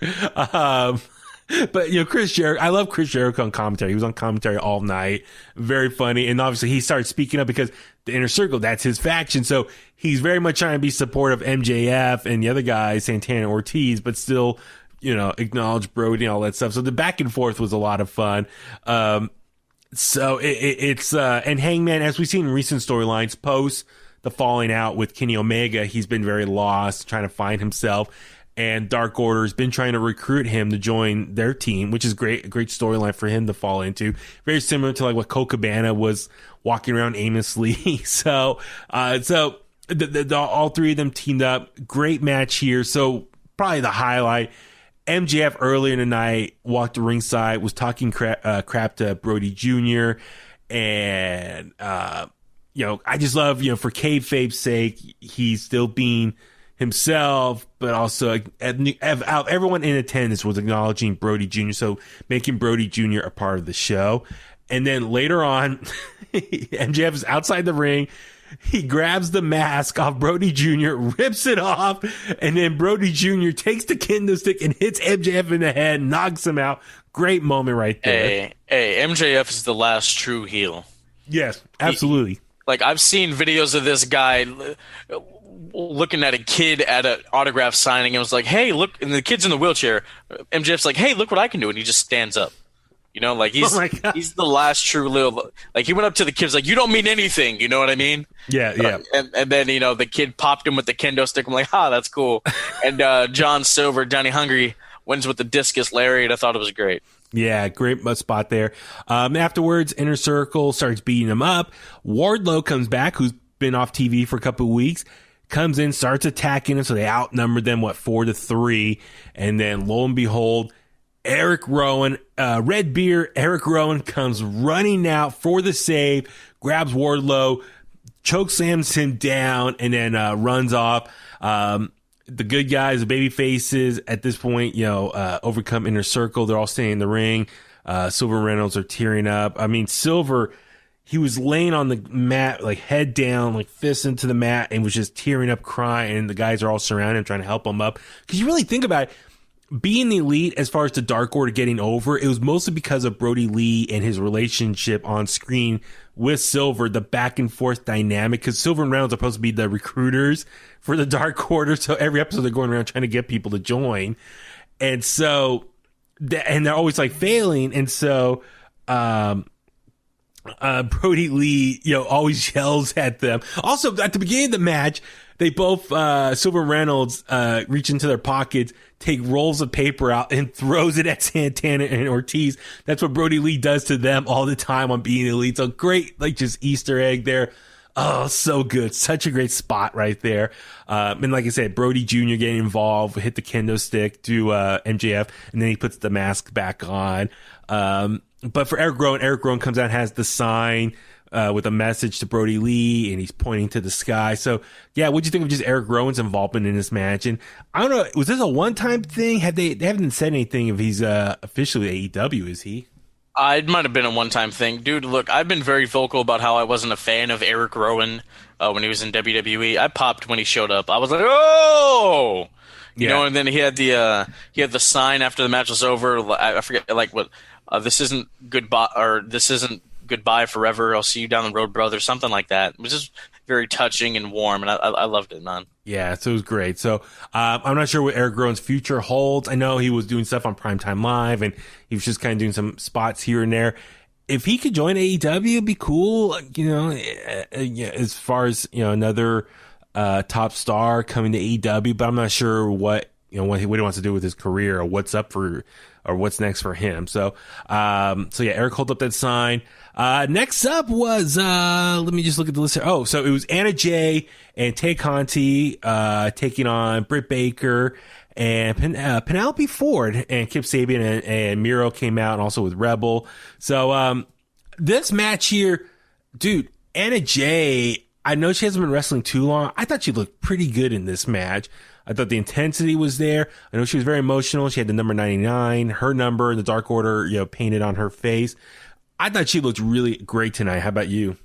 But you know, Chris Jericho, I love Chris Jericho on commentary. He was on commentary all night. Very funny. And obviously he started speaking up because the Inner Circle, that's his faction. So he's very much trying to be supportive of MJF and the other guys, Santana Ortiz, but still, you know, acknowledge Brodie and all that stuff. So the back and forth was a lot of fun. So it's and Hangman, as we've seen in recent storylines, post the falling out with Kenny Omega, he's been very lost, trying to find himself. And Dark Order has been trying to recruit him to join their team, which is great. A great storyline for him to fall into. Very similar to like what Colt Cabana was walking around aimlessly. So all three of them teamed up. Great match here. So probably the highlight. MJF earlier in the night walked to ringside, was talking crap to Brodie Jr. And, you know, I just love, you know, for kayfabe's sake, he's still being himself, but also everyone in attendance was acknowledging Brodie Jr., so making Brodie Jr. a part of the show. And then later on, MJF is outside the ring. He grabs the mask off Brodie Jr., rips it off, and then Brodie Jr. takes the kendo stick and hits MJF in the head, knocks him out. Great moment right there. Hey, MJF is the last true heel. Yes, absolutely. I've seen videos of this guy looking at a kid at an autograph signing and was like, hey, look, and the kid's in the wheelchair. MJF's like, hey, look what I can do. And he just stands up. You know, he's the last true little, he went up to the kid, like, you don't mean anything. You know what I mean? Yeah. And then, you know, the kid popped him with the kendo stick. I'm like, that's cool. And John Silver, Johnny Hungry, wins with the discus lariat. I thought it was great. Yeah, great spot there. Afterwards, Inner Circle starts beating him up. Wardlow comes back, who's been off TV for a couple of weeks. Comes in, starts attacking him, so they outnumbered them, 4-3. And then, lo and behold, Eric Rowan, Red Beard, Eric Rowan comes running out for the save, grabs Wardlow, choke slams him down, and then runs off. The good guys, the baby faces, at this point, overcome Inner Circle. They're all staying in the ring. Silver and Reynolds are tearing up. I mean, Silver, he was laying on the mat, like head down, like fists into the mat, and was just tearing up, crying. And the guys are all surrounding him, trying to help him up. Because you really think about it, being the Elite, as far as the Dark Order getting over, it was mostly because of Brodie Lee and his relationship on screen with Silver, the back and forth dynamic. Because Silver and Reynolds are supposed to be the recruiters for the Dark Order, so every episode they're going around trying to get people to join, and so and they're always like failing, and so Brodie Lee, always yells at them. Also, at the beginning of the match, they both, Silver and Reynolds, reach into their pockets, take rolls of paper out, and throws it at Santana and Ortiz. That's what Brodie Lee does to them all the time on Being Elite. So great, like, just Easter egg there. Oh, so good. Such a great spot right there. And like I said, Brodie Jr. getting involved, hit the kendo stick to MJF, and then he puts the mask back on. But for Eric Rowan comes out and has the sign with a message to Brodie Lee, and he's pointing to the sky. So, yeah, what'd you think of just Eric Rowan's involvement in this match? And I don't know, was this a one-time thing? They haven't said anything if he's officially AEW, is he? It might have been a one-time thing. Dude, look, I've been very vocal about how I wasn't a fan of Eric Rowan when he was in WWE. I popped when he showed up. I was like, oh! And then he had the sign after the match was over. I forget, like, what, this isn't goodbye, or this isn't goodbye forever. I'll see you down the road, brother. Something like that. It was just very touching and warm, and I loved it, man. Yeah, so it was great. So I'm not sure what Eric Rowan's future holds. I know he was doing stuff on Primetime Live, and he was just kind of doing some spots here and there. If he could join AEW, it'd be cool. As far as another top star coming to AEW, but I'm not sure what he wants to do with his career, or what's up for, or what's next for him. So Eric held up that sign. Next up was, let me just look at the list here. Oh, so it was Anna Jay and Tay Conti, taking on Britt Baker and Penelope Ford, and Kip Sabian and Miro came out, and also with Rebel. So, this match here, dude, Anna Jay, I know she hasn't been wrestling too long. I thought she looked pretty good in this match. I thought the intensity was there. I know she was very emotional. She had the number 99, her number, the Dark Order, painted on her face. I thought she looked really great tonight. How about you?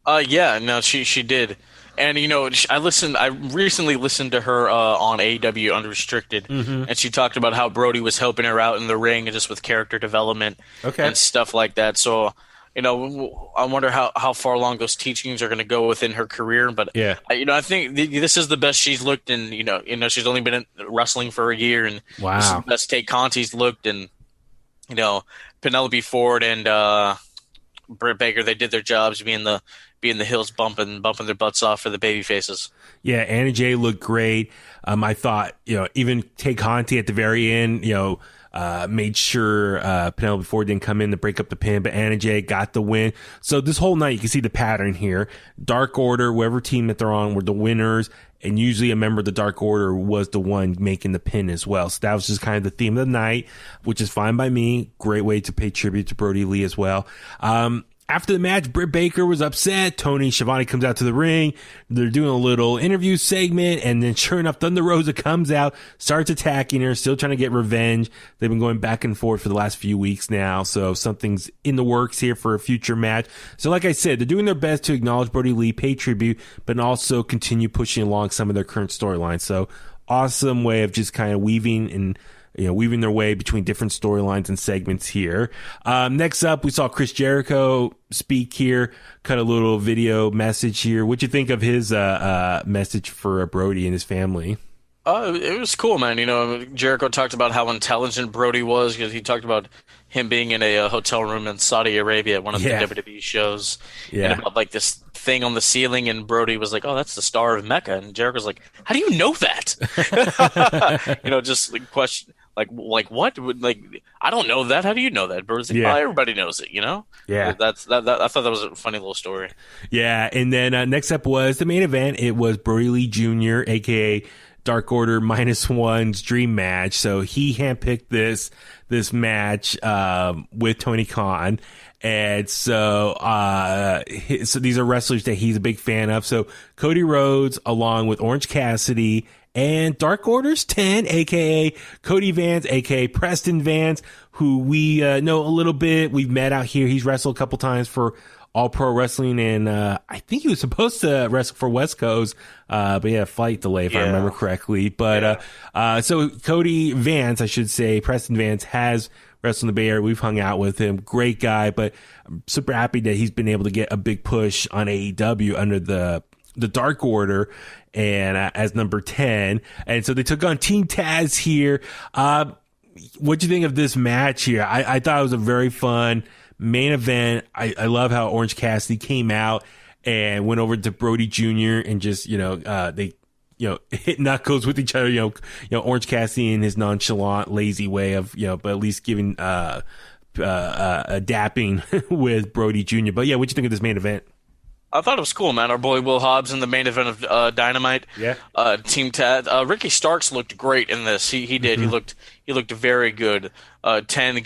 Yeah, no, she did. And, I recently listened to her on AEW Unrestricted, and she talked about how Brodie was helping her out in the ring and just with character development and stuff like that. So, I wonder how far along those teachings are going to go within her career. But, yeah, I think this is the best she's looked in, she's only been in wrestling for a year, and wow, this is the best Tay Conti's looked, and, Penelope Ford and Britt Baker, they did their jobs being the heels bumping their butts off for the baby faces. Yeah, Anna Jay looked great. I thought, even Tay Conti at the very end, made sure Penelope Ford didn't come in to break up the pin, but Anna Jay got the win. So this whole night, you can see the pattern here. Dark Order, whatever team that they're on, were the winners, and usually a member of the Dark Order was the one making the pin as well. So that was just kind of the theme of the night, which is fine by me. Great way to pay tribute to Brodie Lee as well. After the match, Britt Baker was upset. Tony Schiavone comes out to the ring. They're doing a little interview segment, and then sure enough, Thunder Rosa comes out, starts attacking her, still trying to get revenge. They've been going back and forth for the last few weeks now, so something's in the works here for a future match. So like I said, they're doing their best to acknowledge Brodie Lee, pay tribute, but also continue pushing along some of their current storylines. So awesome way of just kind of weaving their way between different storylines and segments here. Next up, we saw Chris Jericho speak here, cut a little video message here. What'd you think of his message for Brodie and his family? It was cool, man. Jericho talked about how intelligent Brodie was, because he talked about him being in a hotel room in Saudi Arabia at one of the WWE shows, and about like this thing on the ceiling, and Brodie was like, "Oh, that's the star of Mecca," and Jericho's like, "How do you know that?" Just like question. Like what? Like, I don't know that. How do you know that? Brodie's like, everybody knows it, Yeah. I thought that was a funny little story. Yeah, and then next up was the main event. It was Brodie Lee Jr., a.k.a. Dark Order -1's dream match. So he handpicked this match with Tony Khan. And so these are wrestlers that he's a big fan of. So Cody Rhodes, along with Orange Cassidy and Dark Order's 10, aka Cody Vance, aka Preston Vance, who we know a little bit. We've met out here. He's wrestled a couple times for All Pro Wrestling, and I think he was supposed to wrestle for West Coast, but he had a flight delay, if I remember correctly. But so Cody Vance, I should say, Preston Vance, has wrestled in the Bay Area. We've hung out with him. Great guy, but I'm super happy that he's been able to get a big push on AEW under the Dark Order and as number 10. And so they took on Team Taz here. What'd you think of this match here? I thought it was a very fun main event. I love how Orange Cassidy came out and went over to Brodie Jr. and just, they hit knuckles with each other, Orange Cassidy in his nonchalant, lazy way of, but at least giving, dapping with Brodie Jr. But yeah, what'd you think of this main event? I thought it was cool, man. Our boy Will Hobbs in the main event of Dynamite. Yeah. Team Taz. Ricky Starks looked great in this. He did. Mm-hmm. He looked very good. 10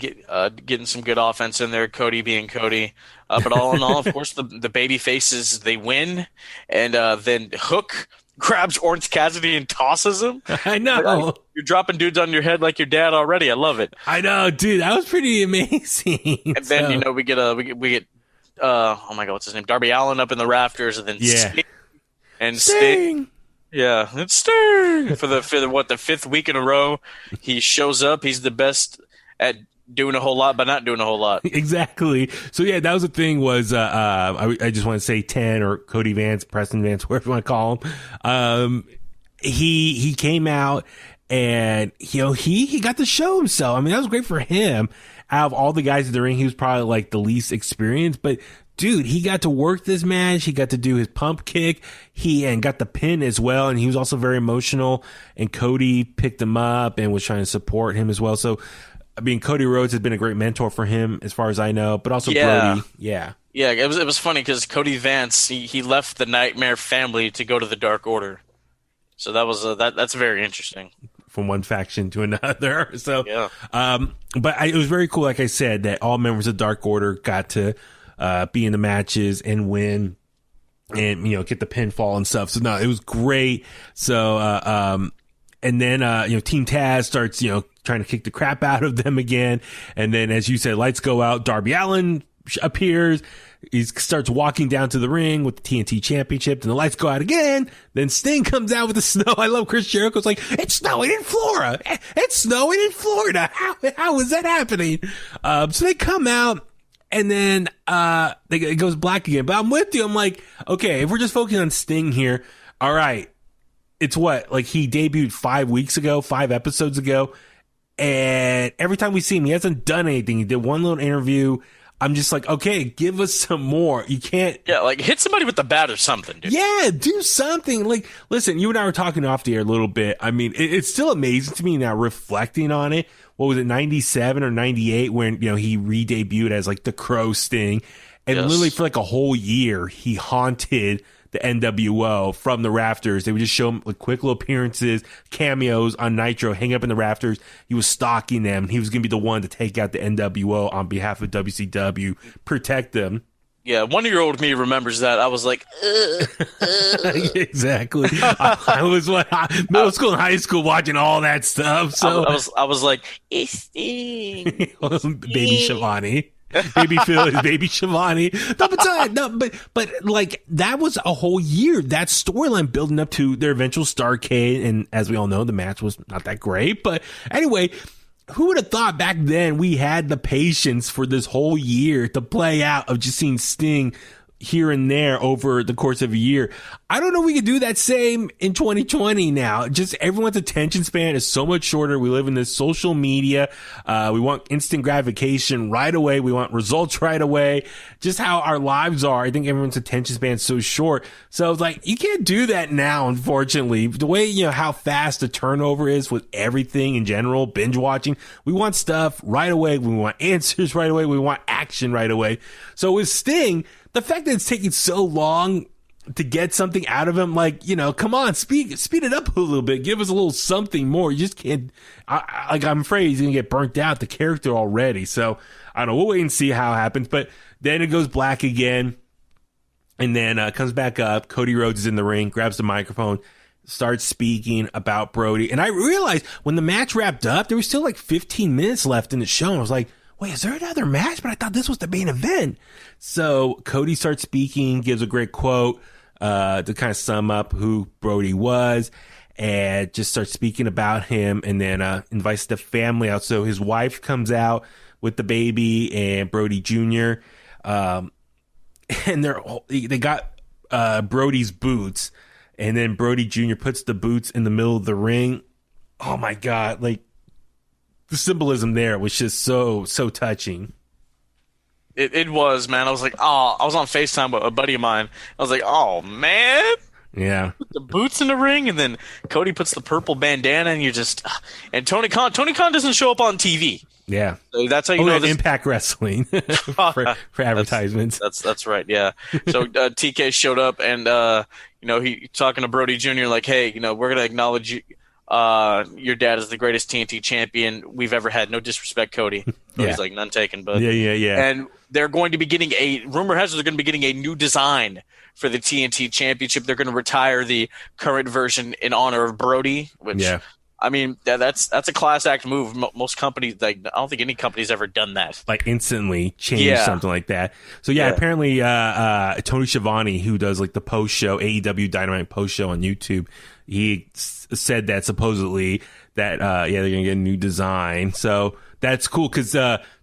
getting some good offense in there. Cody being Cody. But all in all, of course, the baby faces, they win, and then Hook grabs Orange Cassidy and tosses him. I know. You're dropping dudes on your head like your dad already. I love it. I know, dude. That was pretty amazing. And then we get oh my God, what's his name? Darby Allin up in the rafters, and then Sting. Yeah, it's Sting for the fifth week in a row. He shows up. He's the best at doing a whole lot, but not doing a whole lot. Exactly. So yeah, that was the thing. Was I just want to say 10 or Cody Vance, Preston Vance, whatever you want to call him. He came out and he got to show himself. I mean, that was great for him. Out of all the guys in the ring, he was probably like the least experienced, but dude, he got to work this match. He got to do his pump kick. And got the pin as well. And he was also very emotional, and Cody picked him up and was trying to support him as well. So, I mean, Cody Rhodes has been a great mentor for him as far as I know, but also Brodie. Yeah. Yeah. It was funny because Cody Vance, he left the Nightmare family to go to the Dark Order. So that was, that's very interesting. From one faction to another. So, yeah. But it was very cool, like I said, that all members of Dark Order got to be in the matches and win and, get the pinfall and stuff. So, no, it was great. So, and then, Team Taz starts, trying to kick the crap out of them again. And then, as you said, lights go out. Darby Allin appears. He starts walking down to the ring with the TNT Championship, and the lights go out again. Then Sting comes out with the snow. I love Chris Jericho's like, it's snowing in Florida. It's snowing in Florida. How is that happening? So they come out, and then it goes black again. But I'm with you. I'm like, okay, if we're just focusing on Sting here, all right, it's what? Like, he debuted 5 episodes ago, and every time we see him, he hasn't done anything. He did one little interview. I'm just like, okay, give us some more. You can't. Yeah, like hit somebody with the bat or something, dude. Yeah, do something. Like, listen, you and I were talking off the air a little bit. I mean, it's still amazing to me now reflecting on it. What was it, 97 or 98 when, he re-debuted as like the Crow Sting. And literally for like a whole year, he haunted the NWO from the rafters. They would just show him like quick little appearances, cameos on Nitro, hang up in the rafters. He was stalking them. He was going to be the one to take out the NWO on behalf of WCW, protect them. Yeah, 1-year-old me remembers that. I was like, exactly. I was middle school and high school watching all that stuff. So I was like, it's Sting. Baby Shivani. Baby Phil is Baby Shivani. But like that was a whole year. That storyline building up to their eventual Starrcade, and as we all know, the match was not that great. But anyway, who would have thought back then we had the patience for this whole year to play out of just seeing Sting here and there over the course of a year? I don't know if we could do that same in 2020 now. Just everyone's attention span is so much shorter. We live in this social media. We want instant gratification right away. We want results right away. Just how our lives are. I think everyone's attention span is so short. So it's like, you can't do that now, unfortunately. The way, how fast the turnover is with everything in general, binge watching. We want stuff right away. We want answers right away. We want action right away. So with Sting, the fact that it's taking so long, to get something out of him. Like, come on, speed it up a little bit. Give us a little something more. You just can't. I'm afraid he's gonna get burnt out, the character already. So I don't know. We'll wait and see how it happens. But then it goes black again, and then comes back up. Cody Rhodes is in the ring, grabs the microphone, starts speaking about Brodie. And I realized when the match wrapped up, there was still like 15 minutes left in the show. And I was like, wait, is there another match? But I thought this was the main event. So Cody starts speaking, gives a great quote to kind of sum up who Brodie was, and just starts speaking about him, and then invites the family out. So his wife comes out with the baby and Brodie Jr. And they got Brodie's boots, and then Brodie Jr. puts the boots in the middle of the ring. Oh my God. Like, the symbolism there was just so touching. It was, man. I was like, oh, I was on FaceTime with a buddy of mine. I was like, oh, man. Yeah. Put the boots in the ring, and then Cody puts the purple bandana, and you're just... And Tony Khan doesn't show up on TV. Yeah. So that's how you know this... Impact Wrestling for advertisements. That's right, yeah. So TK showed up, and, he talking to Brodie Jr. like, hey, we're going to acknowledge you. Your dad is the greatest TNT champion we've ever had. No disrespect, Cody. He's like, none taken. But yeah. And they're going to be getting rumor has it they're going to be getting a new design for the TNT championship. They're going to retire the current version in honor of Brodie, which I mean, that's a class act move. Most companies, I don't think any company's ever done that. Like instantly change something like that. So apparently Tony Schiavone, who does like the post show, AEW Dynamite post show on YouTube, he said that supposedly that they're gonna get a new design. So that's cool because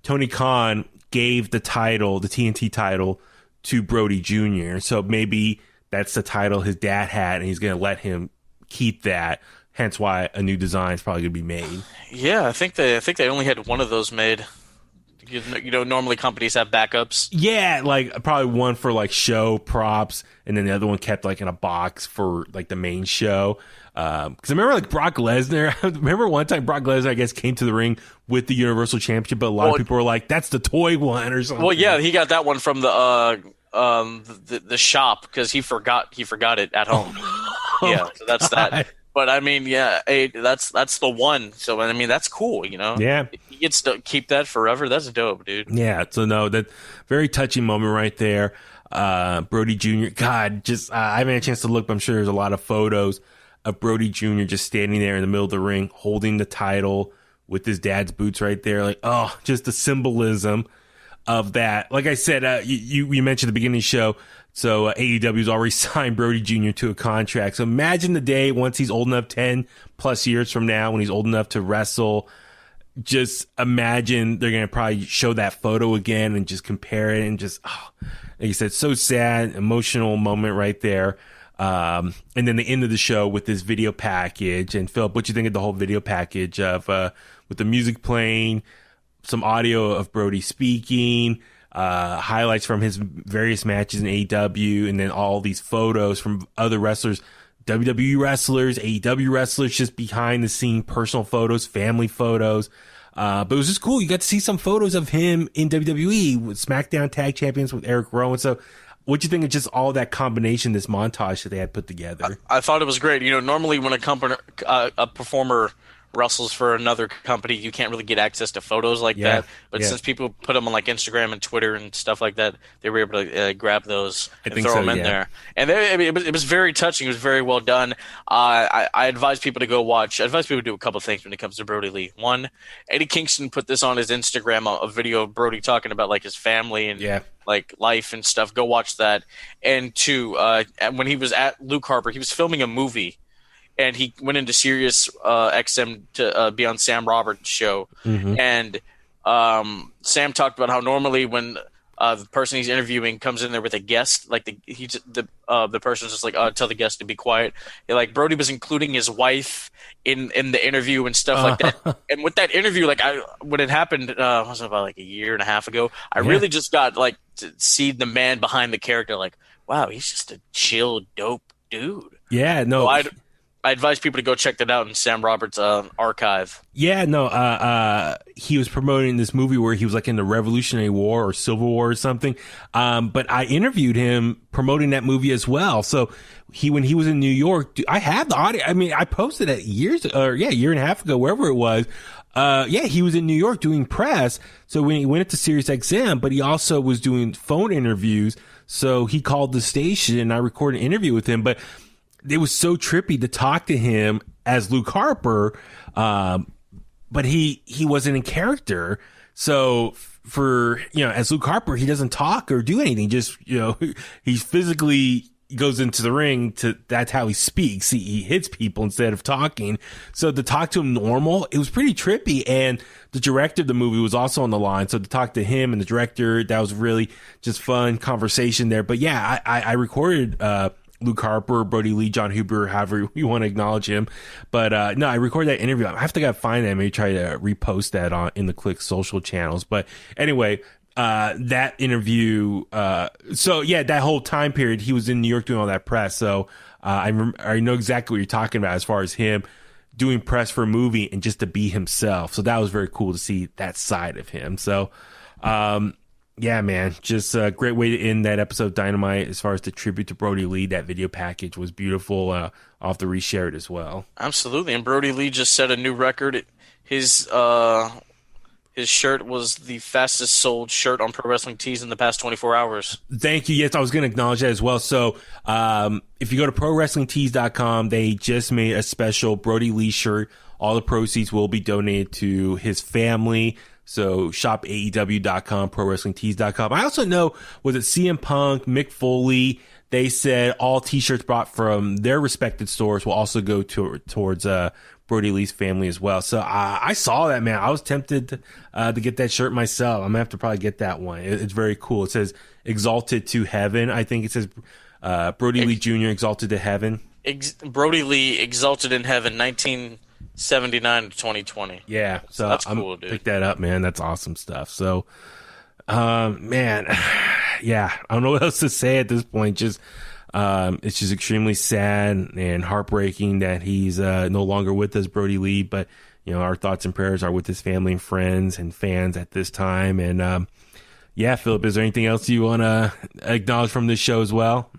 Tony Khan gave the TNT title to Brodie Jr. So maybe that's the title his dad had, and he's gonna let him keep that. Hence why a new design is probably gonna be made. Yeah, I think they only had one of those made. Normally companies have backups. Yeah, like probably one for like show props, and then the other one kept like in a box for like the main show. Because I remember like Brock Lesnar. I remember one time Brock Lesnar, I guess, came to the ring with the Universal Championship, but a lot of people were like, "That's the toy one" or something. Well, yeah, he got that one from the shop because he forgot it at home. So that's that. But I mean, that's the one. So I mean, that's cool, Yeah, he gets to keep that forever. That's dope, dude. Yeah. So no, that very touching moment right there. Brodie Jr. God, just I haven't had a chance to look, but I'm sure there's a lot of photos of Brodie Jr. just standing there in the middle of the ring, holding the title with his dad's boots right there. Like, oh, just the symbolism of that. Like I said, you mentioned at the beginning of the show. So AEW's already signed Brodie Jr. to a contract. So imagine the day once he's old enough, 10 plus years from now, when he's old enough to wrestle. Just imagine they're going to probably show that photo again and just compare it, and just, like you said, so sad, emotional moment right there. And then the end of the show with this video package. And Philip, what do you think of the whole video package of with the music playing, some audio of Brodie speaking, highlights from his various matches in AEW, and then all these photos from other wrestlers, WWE wrestlers, AEW wrestlers, just behind the scene personal photos, family photos. But it was just cool. You got to see some photos of him in WWE with SmackDown Tag Champions with Eric Rowan. So what'd you think of just all that combination, this montage that they had put together? I thought it was great. Normally when a performer wrestles for another company, you can't really get access to photos like that. But since people put them on like Instagram and Twitter and stuff like that, they were able to grab those and throw them in there. And it was very touching. It was very well done. I advise people to go watch. I advise people to do a couple of things when it comes to Brodie Lee. One, Eddie Kingston put this on his Instagram, a video of Brodie talking about like his family and like life and stuff. Go watch that. And two, when he was at Luke Harper, he was filming a movie. And he went into Sirius XM to be on Sam Roberts' show. Mm-hmm. And Sam talked about how normally when the person he's interviewing comes in there with a guest, like the person's just like, tell the guest to be quiet. Like Brodie was including his wife in the interview and stuff like that. And with that interview, like when it happened, was it about like a year and a half ago? I really just got like to see the man behind the character. Like, wow, he's just a chill, dope dude. Yeah, no. I advise people to go check that out in Sam Roberts' archive. Yeah, no, he was promoting this movie where he was like in the Revolutionary War or Civil War or something. But I interviewed him promoting that movie as well. So when he was in New York, I have the audio. I mean, I posted it year and a half ago, wherever it was. He was in New York doing press. So when he went to Sirius XM, but he also was doing phone interviews. So he called the station and I recorded an interview with him, but it was so trippy to talk to him as Luke Harper. But he wasn't in character. So as Luke Harper, he doesn't talk or do anything. Just, he physically goes into the ring that's how he speaks. He hits people instead of talking. So to talk to him normal, it was pretty trippy. And the director of the movie was also on the line. So to talk to him and the director, that was really just fun conversation there. But yeah, I recorded, Luke Harper, Brodie Lee, John Huber, however you want to acknowledge him. But no, I recorded that interview. I have to go find that, maybe try to repost that on In The Kliq social channels. But anyway, that interview, that whole time period, he was in New York doing all that press. So I know exactly what you're talking about as far as him doing press for a movie and just to be himself. So that was very cool to see that side of him. So yeah, man, just a great way to end that episode of Dynamite. As far as the tribute to Brodie Lee, that video package was beautiful. I'll have to reshare it as well. Absolutely, and Brodie Lee just set a new record. His shirt was the fastest sold shirt on Pro Wrestling Tees in the past 24 hours. Thank you. Yes, I was going to acknowledge that as well. So if you go to ProWrestlingTees.com, they just made a special Brodie Lee shirt. All the proceeds will be donated to his family. So shop AEW.com, ProWrestlingTees.com. I also know, was it CM Punk, Mick Foley, they said all t-shirts bought from their respected stores will also go towards Brodie Lee's family as well. So I saw that, man. I was tempted to get that shirt myself. I'm going to have to probably get that one. It's very cool. It says Exalted to Heaven. I think it says Brodie Lee Jr. Exalted to Heaven. Brodie Lee Exalted in Heaven, 1979 to 2020. Yeah, so that's cool, dude. Pick that up, man. That's awesome stuff. So, man, yeah, I don't know what else to say at this point. Just, it's just extremely sad and heartbreaking that he's no longer with us, Brodie Lee. But our thoughts and prayers are with his family and friends and fans at this time. And yeah, Philip, is there anything else you want to acknowledge from this show as well?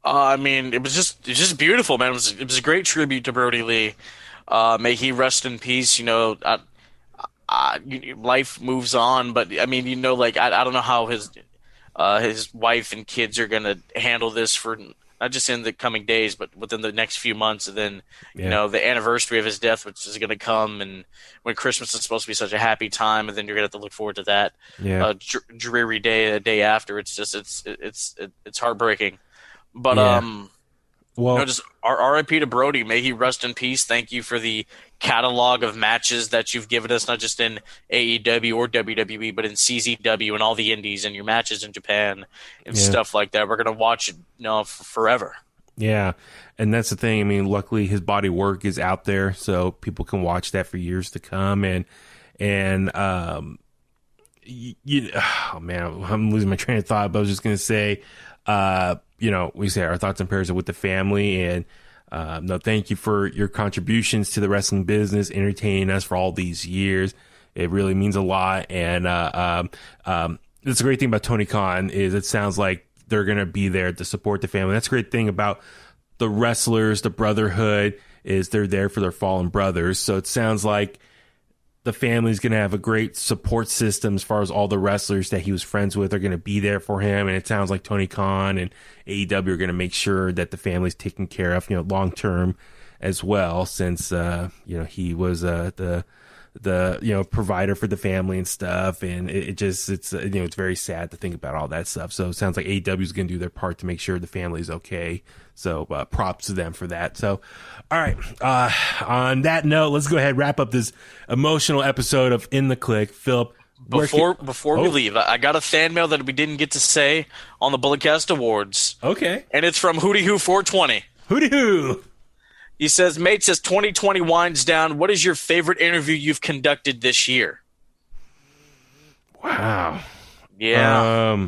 I mean, it was just beautiful, man. It was a great tribute to Brodie Lee. May he rest in peace. Life moves on, but I mean, I don't know how his wife and kids are gonna handle this for not just in the coming days, but within the next few months. And then, the anniversary of his death, which is gonna come, and when Christmas is supposed to be such a happy time, and then you're gonna have to look forward to that dreary day, a day after. It's just it's heartbreaking. But just R.I.P. to Brodie. May he rest in peace. Thank you for the catalog of matches that you've given us, not just in AEW or WWE, but in CZW and all the indies and your matches in Japan and stuff like that. We're gonna watch it, forever. Yeah, and that's the thing. I mean, luckily his body work is out there, so people can watch that for years to come. And oh man, I'm losing my train of thought. But I was just gonna say, we say our thoughts and prayers are with the family, and thank you for your contributions to the wrestling business, entertaining us for all these years. It really means a lot. And that's a great thing about Tony Khan is it sounds like they're going to be there to support the family. That's a great thing about the wrestlers, the brotherhood, is they're there for their fallen brothers. So it sounds like the family's going to have a great support system as far as all the wrestlers that he was friends with are going to be there for him. And it sounds like Tony Khan and AEW are going to make sure that the family's taken care of, long term as well, since, he was the provider for the family and stuff. And it's very sad to think about all that stuff. So it sounds like AEW is going to do their part to make sure the family's okay. So props to them for that. So, all right. On that note, let's go ahead and wrap up this emotional episode of In The Kliq. Philip, before we leave, I got a fan mail that we didn't get to say on the Bulletcast Awards. Okay. And it's from Hootie Hoo 420. Hootie Hoo. He says, Mate, says 2020 winds down. What is your favorite interview you've conducted this year? Wow. Yeah.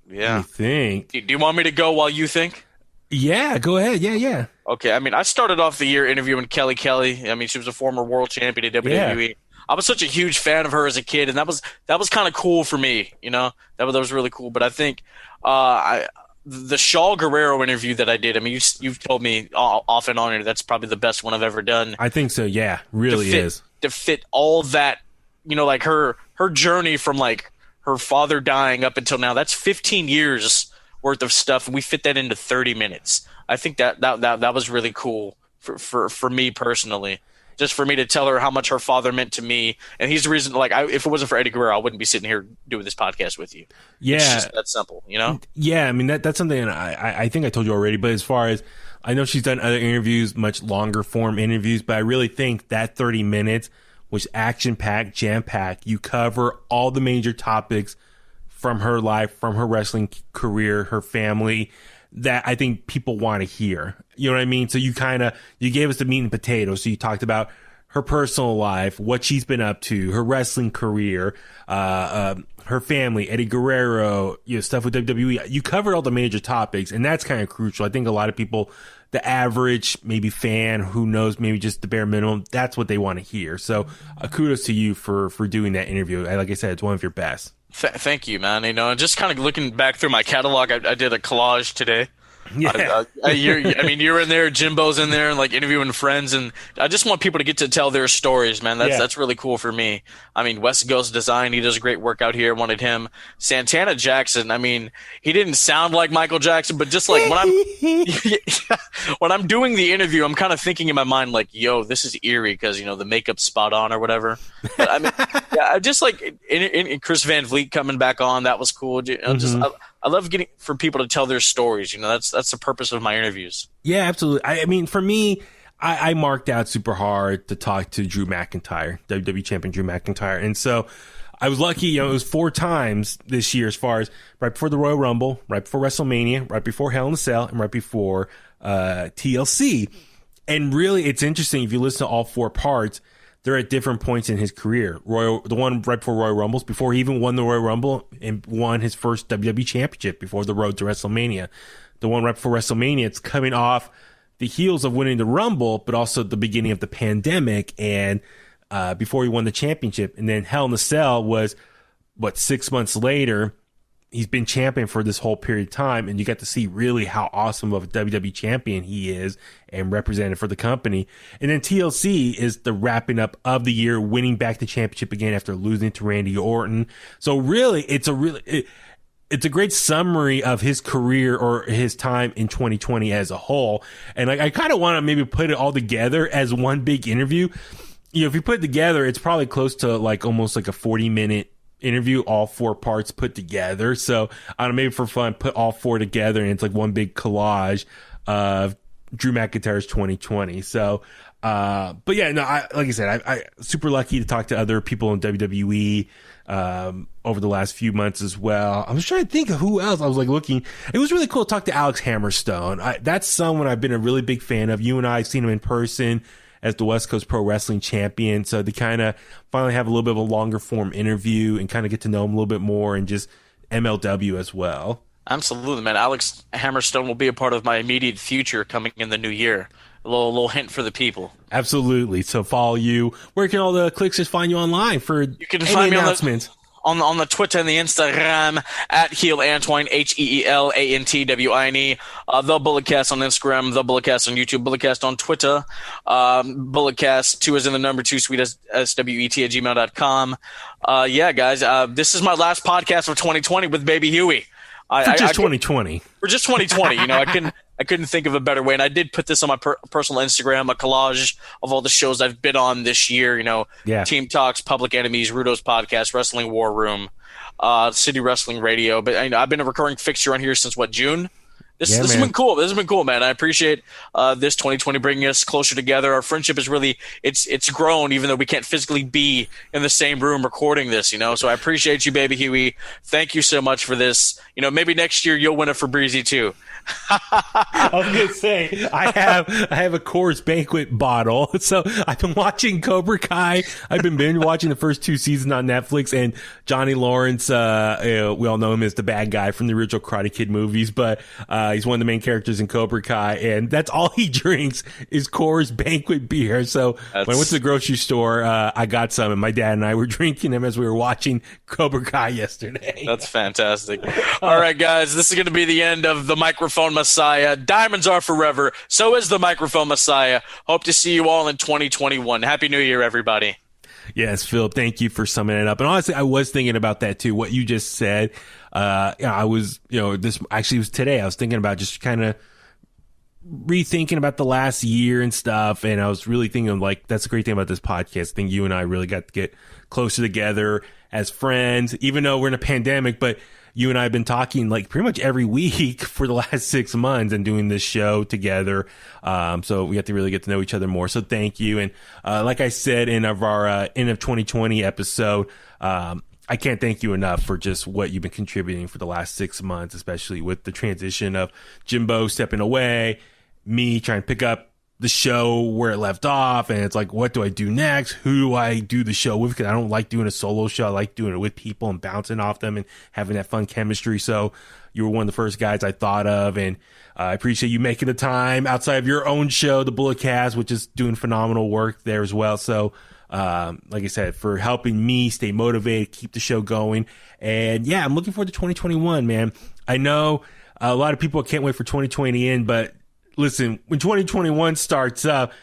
Yeah. I think. Do you want me to go while you think? Yeah, go ahead. Yeah. Okay, I mean, I started off the year interviewing Kelly Kelly. I mean, she was a former world champion at WWE. Yeah. I was such a huge fan of her as a kid, and that was kind of cool for me. That was really cool. But I think the Shaw Guerrero interview that I did. I mean, you've told me off and on, that's probably the best one I've ever done. I think so. Yeah, really is to fit all that. Like her journey from like her father dying up until now. That's 15 years worth of stuff, and we fit that into 30 minutes. I think that was really cool for me personally. Just for me to tell her how much her father meant to me, and he's the reason. Like, if it wasn't for Eddie Guerrero, I wouldn't be sitting here doing this podcast with you. Yeah, it's just that simple, Yeah, I mean that's something I think I told you already. But as far as I know, she's done other interviews, much longer form interviews. But I really think that 30 minutes was action packed, jam packed. You cover all the major topics from her life, from her wrestling career, her family, that I think people want to hear. You know what I mean? So you gave us the meat and potatoes. So you talked about her personal life, what she's been up to, her wrestling career, her family, Eddie Guerrero, stuff with WWE. You covered all the major topics, and that's kind of crucial. I think a lot of people, the average maybe fan who knows maybe just the bare minimum, that's what they want to hear. So kudos to you for doing that interview. Like I said, it's one of your best. Thank you, man. Just kind of looking back through my catalog, I did a collage today. Yeah. You're in there, Jimbo's in there, and like interviewing friends, and I just want people to get to tell their stories, man. That's really cool for me. I mean, West Coast Design, he does a great work out here. Wanted him. Santana Jackson, I mean, he didn't sound like Michael Jackson, but just like when I'm doing the interview, I'm kind of thinking in my mind like, yo, this is eerie because the makeup's spot on or whatever. But I mean, yeah, just like in Chris Van Vliet coming back on, that was cool. I love getting for people to tell their stories. That's the purpose of my interviews. Yeah, absolutely. I mean, for me, I marked out super hard to talk to Drew McIntyre, WWE champion Drew McIntyre. And so I was lucky, it was 4 times this year as far as right before the Royal Rumble, right before WrestleMania, right before Hell in a Cell, and right before TLC. And really, it's interesting if you listen to all 4 parts, they're at different points in his career. The one right before Royal Rumbles, before he even won the Royal Rumble and won his first WWE championship before the road to WrestleMania. The one right before WrestleMania, it's coming off the heels of winning the Rumble, but also the beginning of the pandemic and before he won the championship. And then Hell in a Cell was, 6 months later. He's been champion for this whole period of time, and you got to see really how awesome of a WWE champion he is and represented for the company. And then TLC is the wrapping up of the year, winning back the championship again after losing to Randy Orton. So really, it's a great summary of his career or his time in 2020 as a whole. And like, I kind of want to maybe put it all together as one big interview. If you put it together, it's probably close to like almost like a 40-minute interview, all 4 parts put together. So I don't know, maybe for fun, put all 4 together and it's like one big collage of Drew McIntyre's 2020. So, but yeah, no, like I said, I super lucky to talk to other people in WWE, over the last few months as well. I was trying to think of who else. I was like looking. It was really cool to talk to Alex Hammerstone. That's someone I've been a really big fan of. You and I have seen him in person as the West Coast Pro Wrestling Champion. So to kind of finally have a little bit of a longer form interview and kind of get to know him a little bit more and just MLW as well. Absolutely, man. Alex Hammerstone will be a part of my immediate future coming in the new year. A little hint for the people. Absolutely. So follow you. Where can all the Kliqsters find you online for you can find announcements? Me on the Twitter and the Instagram at Heel Antwine, HeelAntwine. The Bulletcast on Instagram, the Bulletcast on YouTube, Bulletcast on Twitter, Bulletcast 2 is in the number 2 sweet swet@gmail.com. Yeah, guys, this is my last podcast of 2020 with Baby Huey. For just 2020. For just 2020, I couldn't think of a better way. And I did put this on my personal Instagram, a collage of all the shows I've been on this year. Team Talks, Public Enemies, Rudo's Podcast, Wrestling War Room, City Wrestling Radio. But I've been a recurring fixture on here since June? This has been cool. This has been cool, man. I appreciate this 2020 bringing us closer together. Our friendship is really it's grown, even though we can't physically be in the same room recording this. So I appreciate you, Baby Huey. Thank you so much for this. Maybe next year you'll win a Febreze too. I was gonna say I have a Coors Banquet bottle, so I've been watching Cobra Kai. I've been binge watching the first 2 seasons on Netflix, and Johnny Lawrence, we all know him as the bad guy from the original Karate Kid movies, but He's one of the main characters in Cobra Kai, and that's all he drinks is Coors Banquet beer. So when I went to the grocery store, I got some, and my dad and I were drinking them as we were watching Cobra Kai yesterday. That's fantastic. All right, guys, this is going to be the end of the Microphone Messiah. Diamonds are forever. So is the Microphone Messiah. Hope to see you all in 2021. Happy New Year, everybody. Yes, Philip, thank you for summing it up. And honestly, I was thinking about that too, what you just said. I was, this actually was today. I was thinking about just kind of rethinking about the last year and stuff. And I was really thinking like, that's the great thing about this podcast. I think you and I really got to get closer together as friends, even though we're in a pandemic, but you and I have been talking like pretty much every week for the last 6 months and doing this show together. So we have to really get to know each other more. So thank you. And like I said in our end of 2020 episode, I can't thank you enough for just what you've been contributing for the last 6 months, especially with the transition of Jimbo stepping away, me trying to pick up the show where it left off, and it's like, what do I do next? Who do I do the show with? Because I don't like doing a solo show. I like doing it with people and bouncing off them and having that fun chemistry. So you were one of the first guys I thought of, and I appreciate you making the time outside of your own show, the Bullet Cast, which is doing phenomenal work there as well. So like I said, for helping me stay motivated, keep the show going. And yeah, I'm looking forward to 2021, man. I know a lot of people can't wait for 2020 in, but listen, when 2021 starts up,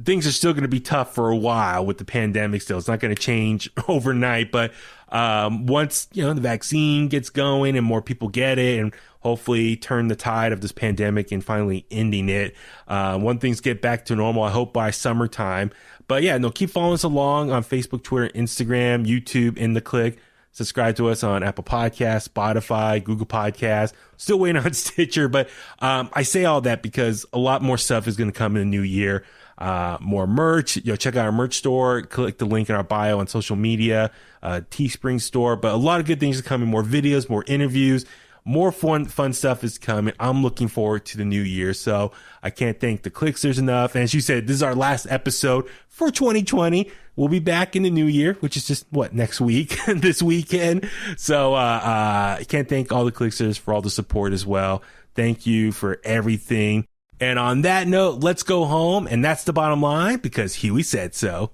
things are still going to be tough for a while with the pandemic still. It's not going to change overnight, but once, the vaccine gets going and more people get it and hopefully turn the tide of this pandemic and finally ending it, when things get back to normal, I hope by summertime. But yeah, keep following us along on Facebook, Twitter, Instagram, YouTube, In The Kliq. Subscribe to us on Apple Podcasts, Spotify, Google Podcasts. Still waiting on Stitcher, but I say all that because a lot more stuff is going to come in the new year. More merch. Check out our merch store. Click the link in our bio on social media. Teespring store. But a lot of good things are coming. More videos, more interviews. More fun stuff is coming. I'm looking forward to the new year. So I can't thank the Kliqsters enough. And as you said, this is our last episode for 2020. We'll be back in the new year, which is just next week, this weekend. So I can't thank all the Kliqsters for all the support as well. Thank you for everything. And on that note, let's go home. And that's the bottom line because Huey said so.